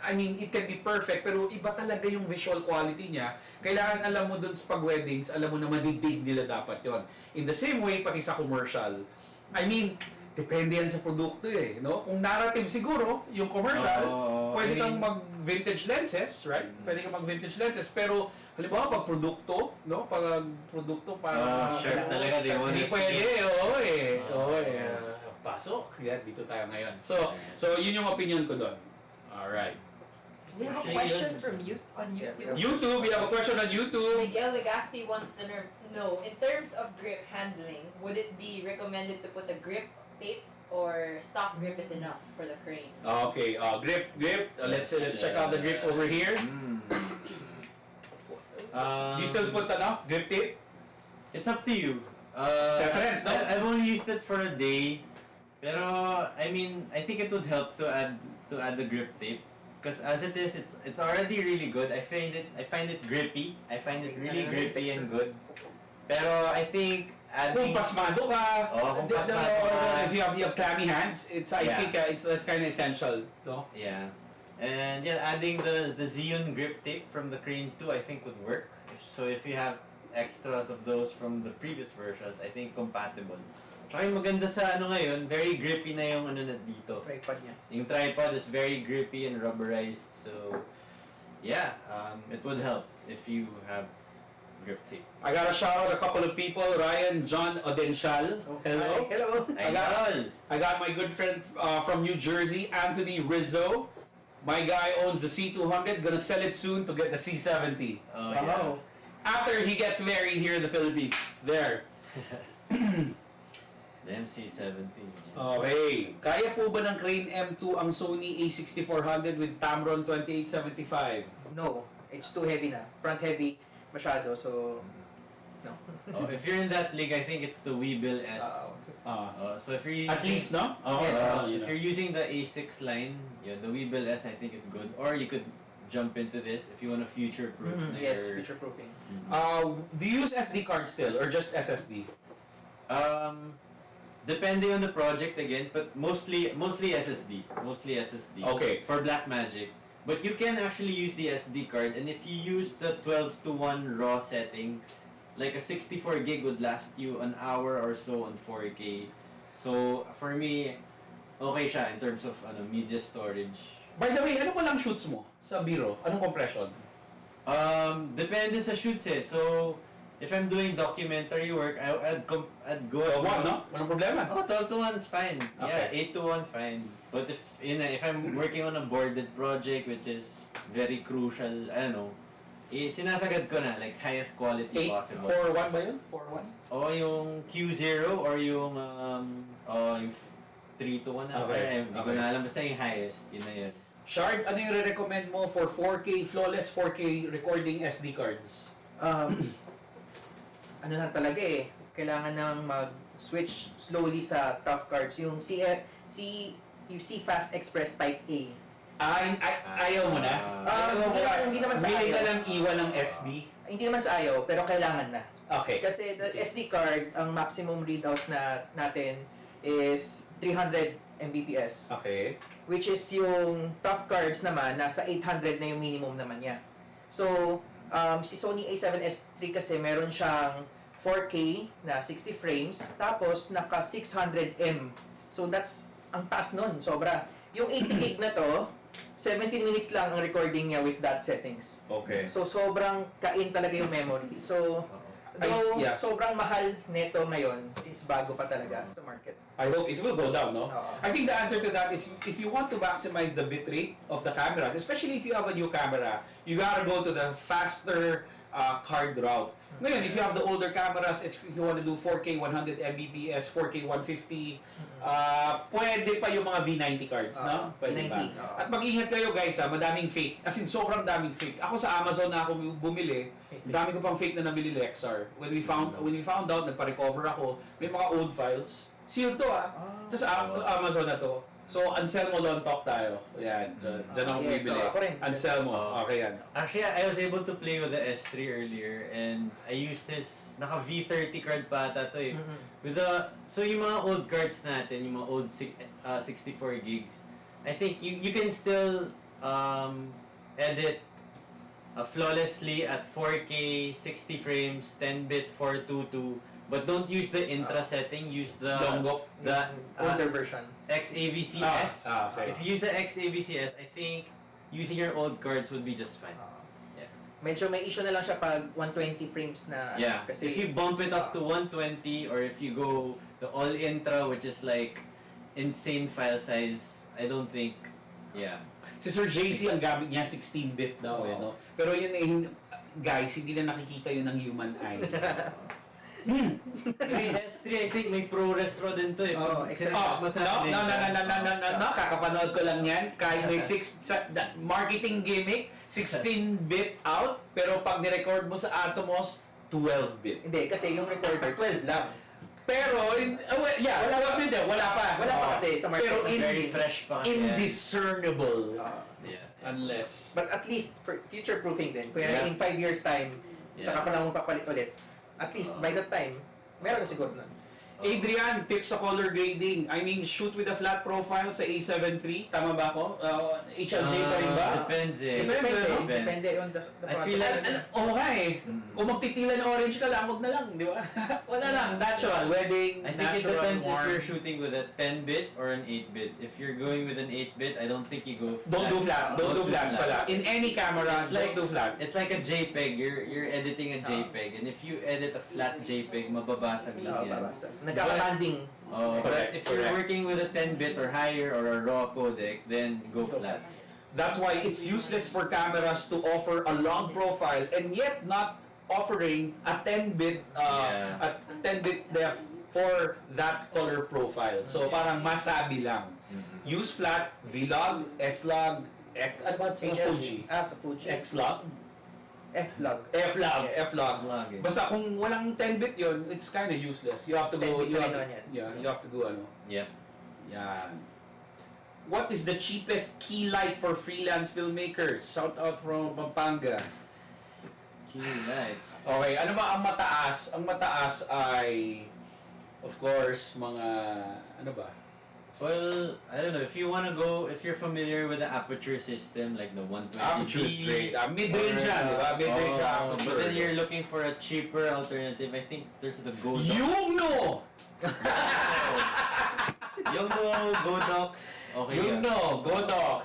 I mean, it can be perfect, pero iba talaga yung visual quality niya. Kailangan alam mo dun sa pag-weddings, alam mo na madidig nila dapat yon. In the same way, pati sa commercial. I mean, depende yan sa produkto eh, no? Kung narrative siguro, yung commercial, pwede kang mag-vintage lenses, right? Pwede kang mag-vintage lenses, pero halimbawa pag produkto, no? Pag produkto para sharp talaga, di mo hindi na pwede, sige. oo eh. Pasok. Yan, dito tayo ngayon. So yun yung opinion ko doon. Alright. We have a Actually, question yun. from on YouTube. YouTube, we have a question on YouTube. Miguel Legaspi wants to know, in terms of grip handling, would it be recommended to put a grip tape or stock grip is enough for the crane? Okay, grip. Let's check out the grip over here. Do you still put grip tape? It's up to you. Preference, no? I've only used it for a day. Pero, I mean, I think it would help to add the grip tape. Because as it is, it's already really good. I find it grippy. I find it really grippy and good. Pero I think Kung adding pasmado ka, kung pasmado ka. if you have clammy hands, I think that's kind of essential, no? Yeah. And yeah, adding the Zhiyun grip tape from the Crane 2 I think would work. If you have extras of those from the previous versions, I think compatible. Tsaka yung maganda sa ngayon, very grippy na yung na dito. Tripod niya. Yung tripod is very grippy and rubberized, so yeah, it would help if you have grip tape. I gotta shout out a couple of people. Ryan, John Odenshal. Hello. Hello. I got my good friend from New Jersey, Anthony Rizzo. My guy owns the C200, gonna sell it soon to get the C70. Oh, yeah. After he gets married here in the Philippines. There. The MC70. Okay. Kaya po ba ng Crane M2 ang Sony A6400 with Tamron 2875? No, it's too heavy na. Front heavy masyado, so no. If you're in that league, I think it's the Weebill S. So if you're At least, no? Yes. if you're using the A6 line, yeah, the Weebill S I think is good. Or you could jump into this if you want to future-proof. Yes, future proofing. Do you use SD card still or just SSD? Depending on the project again, but mostly SSD. Mostly SSD. Okay. For Blackmagic. But you can actually use the SD card, and if you use the 12:1 RAW setting, like a 64 gig would last you an hour or so on 4K. So for me, okay siya in terms of media storage. By the way, ano palang shoots mo sa biro? Anong compression? Depende sa shoots eh. So if I'm doing documentary work, I'd go. 12:1, no? Walang problema. 12:1 is fine. Okay. Yeah, 8:1 fine. But if I'm working on a boarded project which is very crucial, I don't know, sinasagad ko na like highest quality possible. 8:4:1 ba yun? 4:1? O yung Q0 or yung 3:1 na. Okay. Hindi ko na alam, basta yung highest. Yun na yun. Shard, ano yung re-recommend mo for 4K, flawless 4K recording SD cards? Ano lang talaga eh, kailangan nang mag-switch slowly sa tough cards. Yung Fast Express Type A. Ayaw mo na? Hindi naman sa Bili ayaw. ka lang iwan ng SD? Hindi naman sa ayaw, pero kailangan na. Okay. Kasi the SD card, ang maximum readout natin is 300 Mbps. Okay. Which is yung tough cards naman, nasa 800 na yung minimum naman niya. So, si Sony A7S III kasi meron siyang 4K na 60 frames, tapos naka 600M. So, that's ang taas nun, sobra. Yung 80 gig na to, 17 minutes lang ang recording niya with that settings. Okay. So, sobrang kain talaga yung memory. So, though sobrang mahal neto ngayon, since bago pa talaga sa market. I hope it will go down, no? Oo. I think the answer to that is if you want to maximize the bitrate of the cameras, especially if you have a new camera, you gotta go to the faster card route. Ngayon, if you have the older cameras, if you want to do 4K 100 Mbps, 4K 150, pwede pa yung mga V90 cards, no? Pwede pa. V90. At mag-ingat kayo guys, madaming fake. As in, sobrang daming fake. Ako sa Amazon na ako bumili, dami ko pang fake na nabili Lexar. When we found out, nagpa-recover ako, may mga old files. Sealed to Tapos Amazon na to. So, Anselmo Long Talk tayo. Yan, dyan ako bibili. Ako rin. Anselmo, okay yan. Actually, I was able to play with the S3 earlier, and I used his naka V30 card pa ata to eh. With so yung mga old cards natin, yung mga old 64 gigs, I think you can still edit flawlessly at 4K, 60 frames, 10-bit 422 But don't use the intra setting. Use the Longo. the older version. XAVCS. Okay. If you use the XAVCS, I think using your old cards would be just fine. Medyo may issue na lang siya pag 120 frames na. Yeah. Kasi If you bump it up to 120, or if you go the all intra, which is like insane file size, I don't think. Yeah. Si Sir JC, ang gamit niya 16-bit daw. Oo. No? Pero yun guys, hindi na nakikita yun ng human eye. May S3, I think may ProRes Raw din to eh. Oo, Pag Oh, mo sa no, kakapanood ko lang yan. Kahit may marketing gimmick, 16-bit out, pero pag ni-record mo sa Atomos, 12-bit. Hindi, kasi yung recorder, 12 lang. Pero, wala pa. Wala pa kasi sa market. Pero very fresh pa kasi. indiscernible. Yeah. Unless... But at least, for future-proofing din. Kaya Yeah. in 5 years time, Yeah. saka pa lang mo papalit ulit. At least, by that time, meron na siguro na. Adrian, tips sa color grading. I mean, shoot with a flat profile sa A7 III. Tama ba ako? HLJ pa rin ba? Depends eh. Depende, no? Depende on the I feel like- Oo nga eh. Kung magtitila ng orange ka lang, wag na lang, di ba? Wala lang. Natural. Wedding, I think it natural, depends if warm. you're shooting with a 10-bit or an 8-bit. If you're going with an 8-bit, I don't think you go flat. Don't do flat. Don't do flat pala. In any camera, It's like- don't do flat. It's like a JPEG. You're editing a JPEG, and if you edit a flat JPEG, mababasag lang Oo, yan. babasa. Nagkakabanding. Oh, Correct, but if you're correct. working with a 10-bit or higher or a raw codec, then go flat. That's why it's useless for cameras to offer a long profile and yet not offering a 10-bit Yeah. a 10-bit depth for that color profile. So parang masabi lang. Use flat, Vlog, S-Log, ano ba sa Fuji? Sa Fuji. X-Log? F-log. F-Log, Yes. F-Log. F-log, eh. Basta kung walang 10-bit yun, it's kind of useless. You have to go, 10-bit you na have, rin naman yan. yeah, you have to go ano. Yep. Yan. What is the cheapest key light for freelance filmmakers? Shout out from Pampanga. Key lights. Okay, ano ba ang mataas? Ang mataas ay, of course, mga, ano ba? Well, I don't know. If you wanna go, if you're familiar with the aperture system, like the 120D, Aperture is great. Mid-range yan, di ba? Mid-range aperture. But then you're looking for a cheaper alternative. I think there's the Godox. Yungno! Godox. Okay. Yungno, Godox.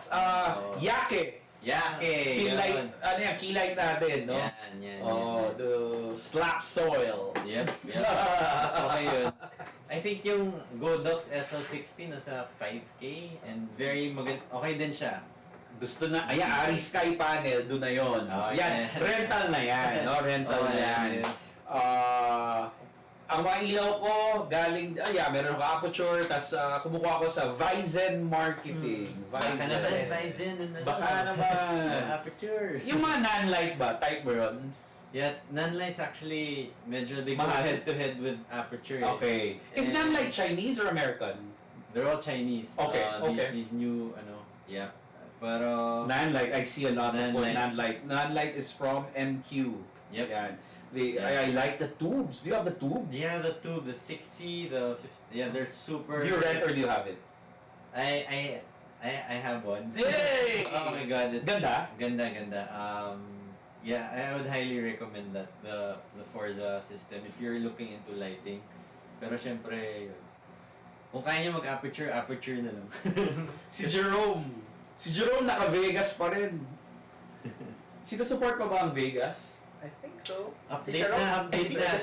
Yake. Yake. Key light, ano yan, key light natin, no? Yan. Oh, the slap soil. Yep. Okay yun. I think yung Godox SL60 nasa 5K and very maganda. Okay din siya. Gusto na, ayan, Ari Sky panel, doon na yun. Oh, yan, yeah. rental na yan, no? Rental na yan. Ang mga ilaw ko, galing, meron ako aperture, tas kumukuha ako sa Vizen Marketing. Baka naman Vizen. Baka naman. Aperture. Yung mga non-light ba, type mo yun? Yeah, non-lights actually medyo they go Mahal. head to head with Aperture. Okay. Is And non-light Chinese or American? They're all Chinese. Okay, okay. These new, yeah. Pero, Non-light, I see a lot of Non-light. non-light. Non-light is from MQ. Yep. Yan. Yeah. I like the tubes. Do you have the tube? yeah, the tube, the 6C, the 50, yeah, they're super. Do you rent or do you have it? I have one. Yay! Oh my god. Ganda? Ganda. Yeah, I would highly recommend that, the Forza system if you're looking into lighting. Pero syempre, kung kaya niyo mag-aperture, aperture na lang. Si Jerome naka-Vegas pa rin. Sinusupport pa ba ang Vegas? I think so. Update na.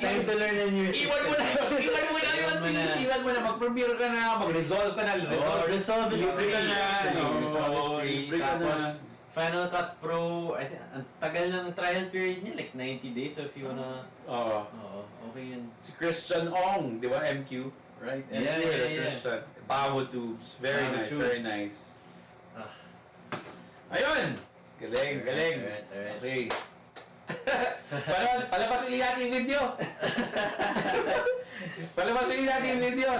Time to learn a new system. Iwan mo na Iwan mo na. Iwan mo na, mag-premiere ka na, mag-resolve ka na. Resolve is Libre free. ka na. Resolve is free. Libre ka na. Tapos, Final Cut Pro, I think, ang tagal ng trial period niya, like 90 days. So if you wanna, Oo. okay yun. Si Christian Ong, di ba? MQ, right? Yeah, MQ, yeah. Christian. Pavo tubes. Very Pavo nice, tubes. very nice. Ah. Ayun! Galing. Alright. Okay. Palabas ulit natin yung video. Palabas ulit natin yung video.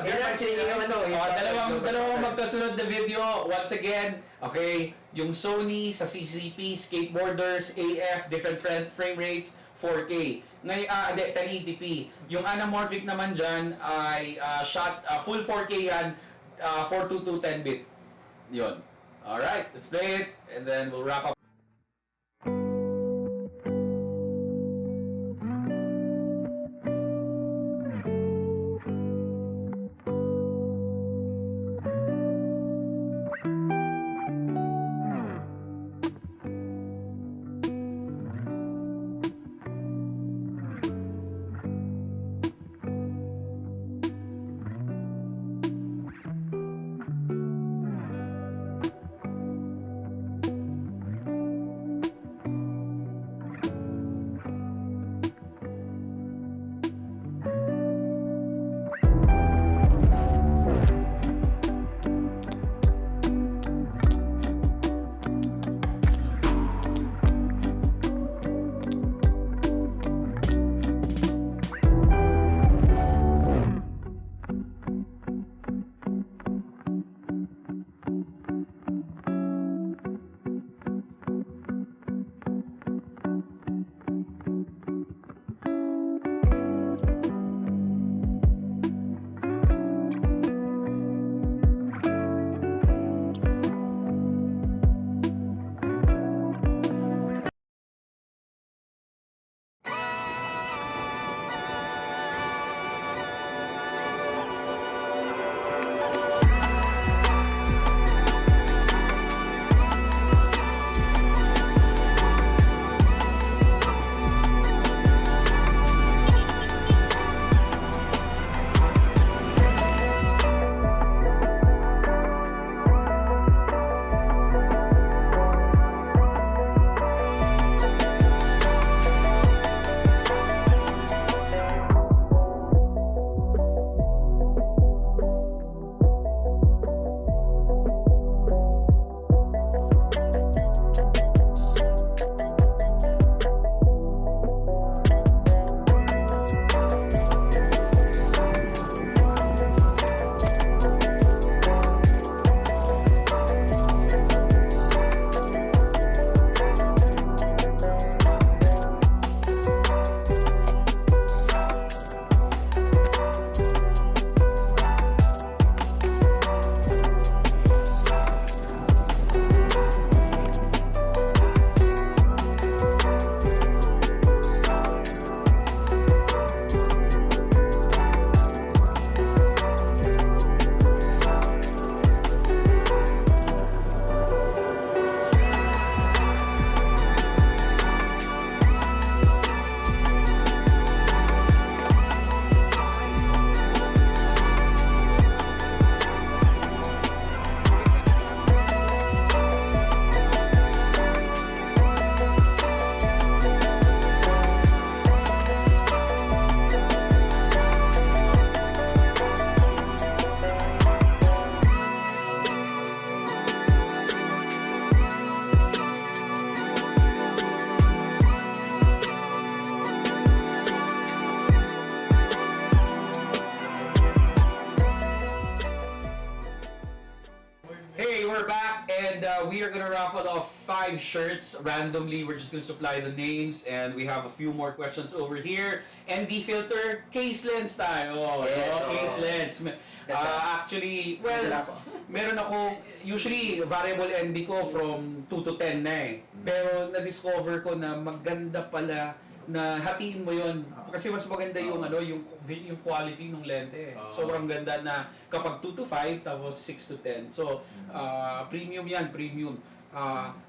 Dalawang magkasunod na video. Once again, okay, yung Sony sa CCP, skateboarders, AF, different frame rates, 4K. Ngayon, 1080p. Yung anamorphic naman dyan ay full 4K yan, 422 10-bit. Yun. Alright, let's play it and then we'll wrap up. Okay, we're back and we are gonna raffle off 5 shirts randomly. We're just gonna supply the names and we have a few more questions over here. ND filter, case lens tayo. Yes, no? Case oo. lens. Actually, well, Dala ko. meron ako, usually variable ND ko from 2 to 10 na eh. Pero na-discover ko na maganda pala na hatiin mo yon kasi mas maganda yung yung quality ng lente. Sobrang ganda na kapag 2 to 5 tapos 6 to 10. So premium yan, premium.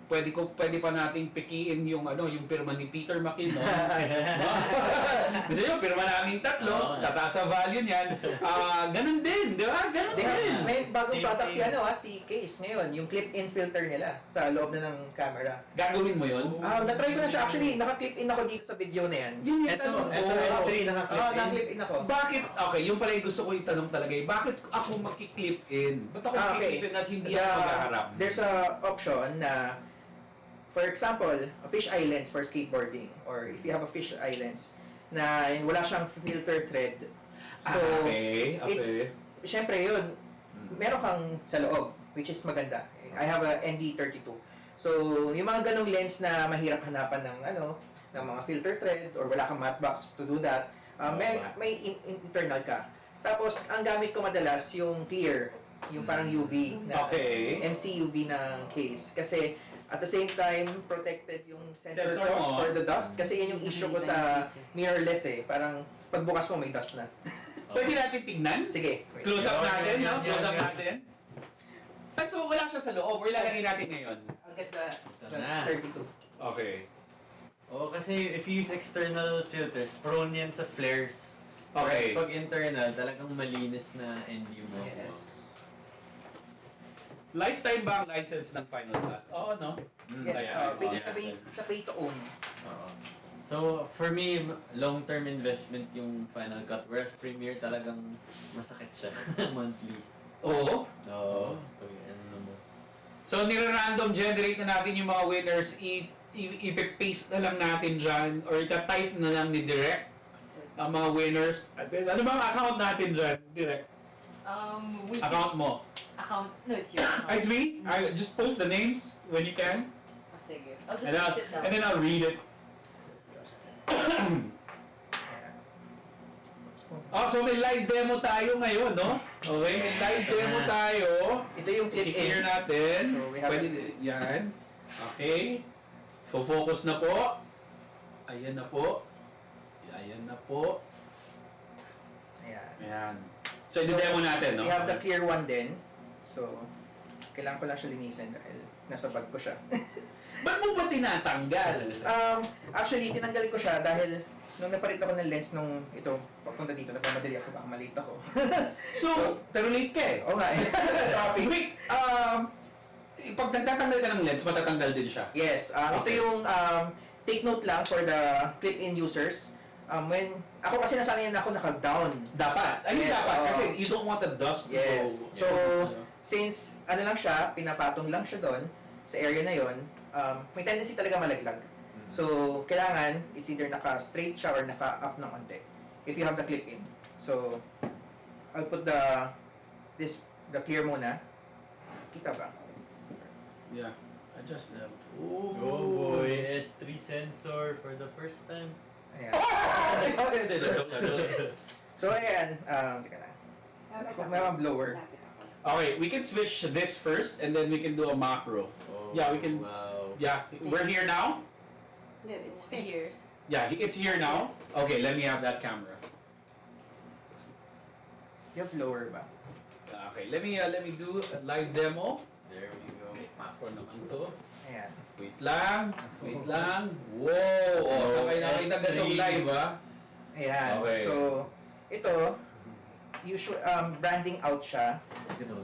Pwede pa nating pikiin yung yung pirma ni Peter Makino. Gusto niyo pirma naming tatlo, tataas sa value niyan. Ganun din, di ba? Ganun din. May bagong product si Case ngayon, yung clip-in filter nila sa loob na ng camera. Gagawin mo yun? Na-try ko na siya. Actually, naka-clip-in ako dito sa video na yan. Ito S3 naka-clip in. Naka-clip-in ako. Bakit? Okay, yung pala yung gusto ko itanong talaga eh. Bakit ako makiklik in? Ba't ako makiklik in at hindi ako maghaharap? There's a option na, for example, a fish eye lens for skateboarding, or if you have a fish eye lens na wala siyang filter thread. So, it's, syempre yun, meron kang sa loob, which is maganda. I have a ND32. So, yung mga ganong lens na mahirap hanapan ng mga filter thread, or wala kang matte box to do that, may internal ka. Tapos, ang gamit ko madalas yung clear, yung parang UV na MC-UV ng case. Kasi, at the same time, protected yung sensor ko for the dust. Kasi yan yung issue ko sa mirrorless eh. Parang pagbukas mo may dust na. Pwede natin tignan? Sige. Close up natin, no? Close up natin. So, wala siya sa loob. Or ilalagay natin ngayon? I'll get the na. 32. Okay. Kasi if you use external filters, prone yan sa flares. Okay. Pag internal, talagang malinis na ND mo. Yes. Lifetime ba ang license ng Final Cut? Oo, no? Yes. It's a pay to own. So, for me, long-term investment yung Final Cut. Whereas Premiere talagang masakit siya monthly. Oo. So, nire-random generate na natin yung mga winners. I-paste na lang natin dyan or ita-type na lang ni Direct ang mga winners. Ano ba ang account natin dyan, Direct? Account mo? No, it's your account. It's me? Just post the names when you can. Sige. I'll just And then post it down. and then I'll read it. So may live demo tayo ngayon, no? Okay, may live demo tayo. Ito yung I-clear clip-in. natin. So, we have Pwede, yan. Okay. So, focus na po. Ayan na po. Ayan na po. Ayan. Ayan. So, i-demo natin, no? We have the clear one din. So, kailangan ko lang siya linisin dahil nasa bag ko siya. Ba't mo ba tinatanggal? Actually, tinanggal ko siya dahil nung napalit ako ng lens nung ito, papunta dito, nagmamadali ako, baka malate ako. So, pero late ka eh. Oo nga eh. Wait, pag nagtatanggal ka ng lens, matatanggal din siya. Yes, ito yung take note lang for the clip-in users. Ako kasi nasanay na ako naka-down. Dapat. Ayun Yes, dapat. oo. Kasi you don't want the dust to Yes. go. So, since lang siya, pinapatong lang siya doon, sa area na yon, may tendency talaga malaglag. So, kailangan, it's either naka-straight siya or naka-up ng onte. If you have the clip-in. So, I'll put the clear muna. Kita ba? Yeah. Adjust them. Oh boy, S3 sensor for the first time. Ayan. Okay, So, ayan. Teka na. May mga blower. we can switch this first and then we can do a macro. Yeah, we can. Wow. Yeah, we're here now. No, it's Here. fixed. Yeah, it's here now. Okay, let me have that camera. You have blower ba? Okay, let me do a live demo. There we go. Macro naman to. Ayan. Wait lang. Wow! So kayo nakita ganitong live, ha? Ayan. Okay. So, ito, usually, branding out siya.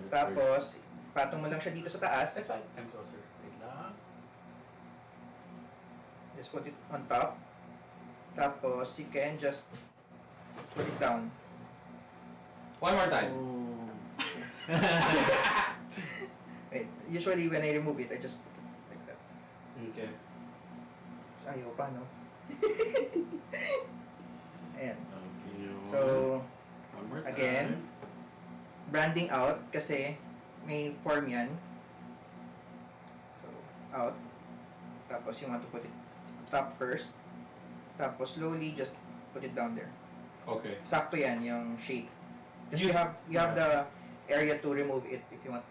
Tapos, patong mo lang siya dito sa taas. That's fine. I'm closer. Wait lang. Just put it on top. Tapos, you can just put it down. One more time. Wait, usually when I remove it, I just put it like that. Okay. Tapos ayaw pa, no? Ayan. Okay. So, One more again, time. branding out kasi may form yan. out. Tapos you want to put it top first. Tapos slowly just put it down there. Okay. Sakto yan, yung shape. Just You- you have the area to remove it if you want.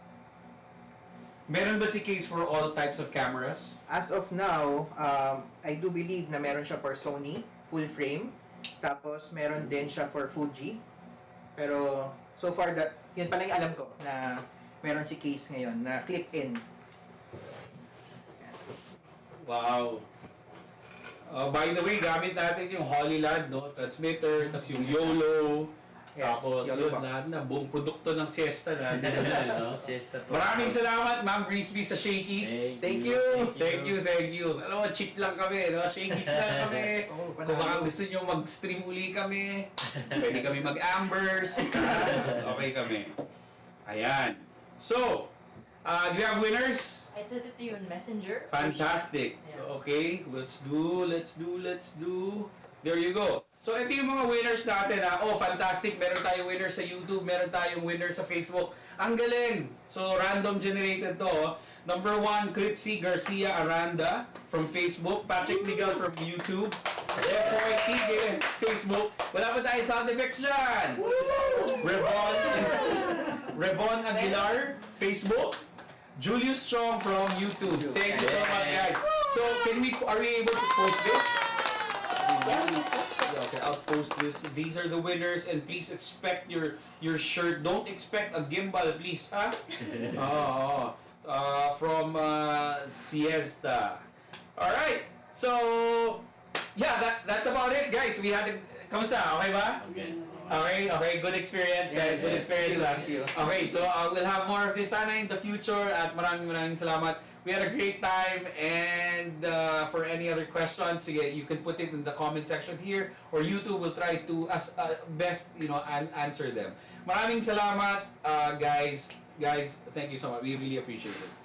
Meron ba si case for all types of cameras? As of now, I do believe na meron siya for Sony, full frame. Tapos meron din siya for Fuji. Pero so far, yun pala yung alam ko na meron si case ngayon na clip-in. Wow. By the way, gamit natin yung Holyland, no? Transmitter, tas yung YOLO. Yes, Tapos YOLO yun, box. lahat na, buong produkto ng Siesta na. Dito na, no? Siesta po. Maraming salamat, Ma'am Crispy sa Shakies. Thank you. Thank you. Alam mo, cheap lang kami, no? Shakies lang kami. Oh, Kung baka gusto nyo mag-stream uli kami, pwede kami mag-ambers. Okay kami. Ayan. So, do you have winners? I sent it to you in Messenger. Fantastic. Yeah. Okay, let's do. There you go. So, ito yung mga winners natin. Oh, fantastic. Meron tayong winner sa YouTube. Meron tayong winner sa Facebook. Ang galing. So, random generated to. Number 1, Critzy Garcia Aranda from Facebook. Patrick Miguel from YouTube. F.Y. Tigre, Facebook. Wala pa tayo sound effects dyan. Revon Aguilar, Facebook. Julius Chong from YouTube. Thank you so much, guys. So, are we able to post this? Yeah, okay, I'll post this. These are the winners, and please expect your shirt. Don't expect a gimbal, please, ha? From Siesta. All right. So, yeah, that's about it, guys. We had kamusta? Okay ba? Okay, good experience, guys. Good experience. Thank you. Okay, so we'll have more of this sana in the future at maraming salamat. We had a great time, and for any other questions, sige, you can put it in the comment section here, or YouTube will try to best, answer them. Maraming salamat, guys. Guys, thank you so much. We really appreciate it.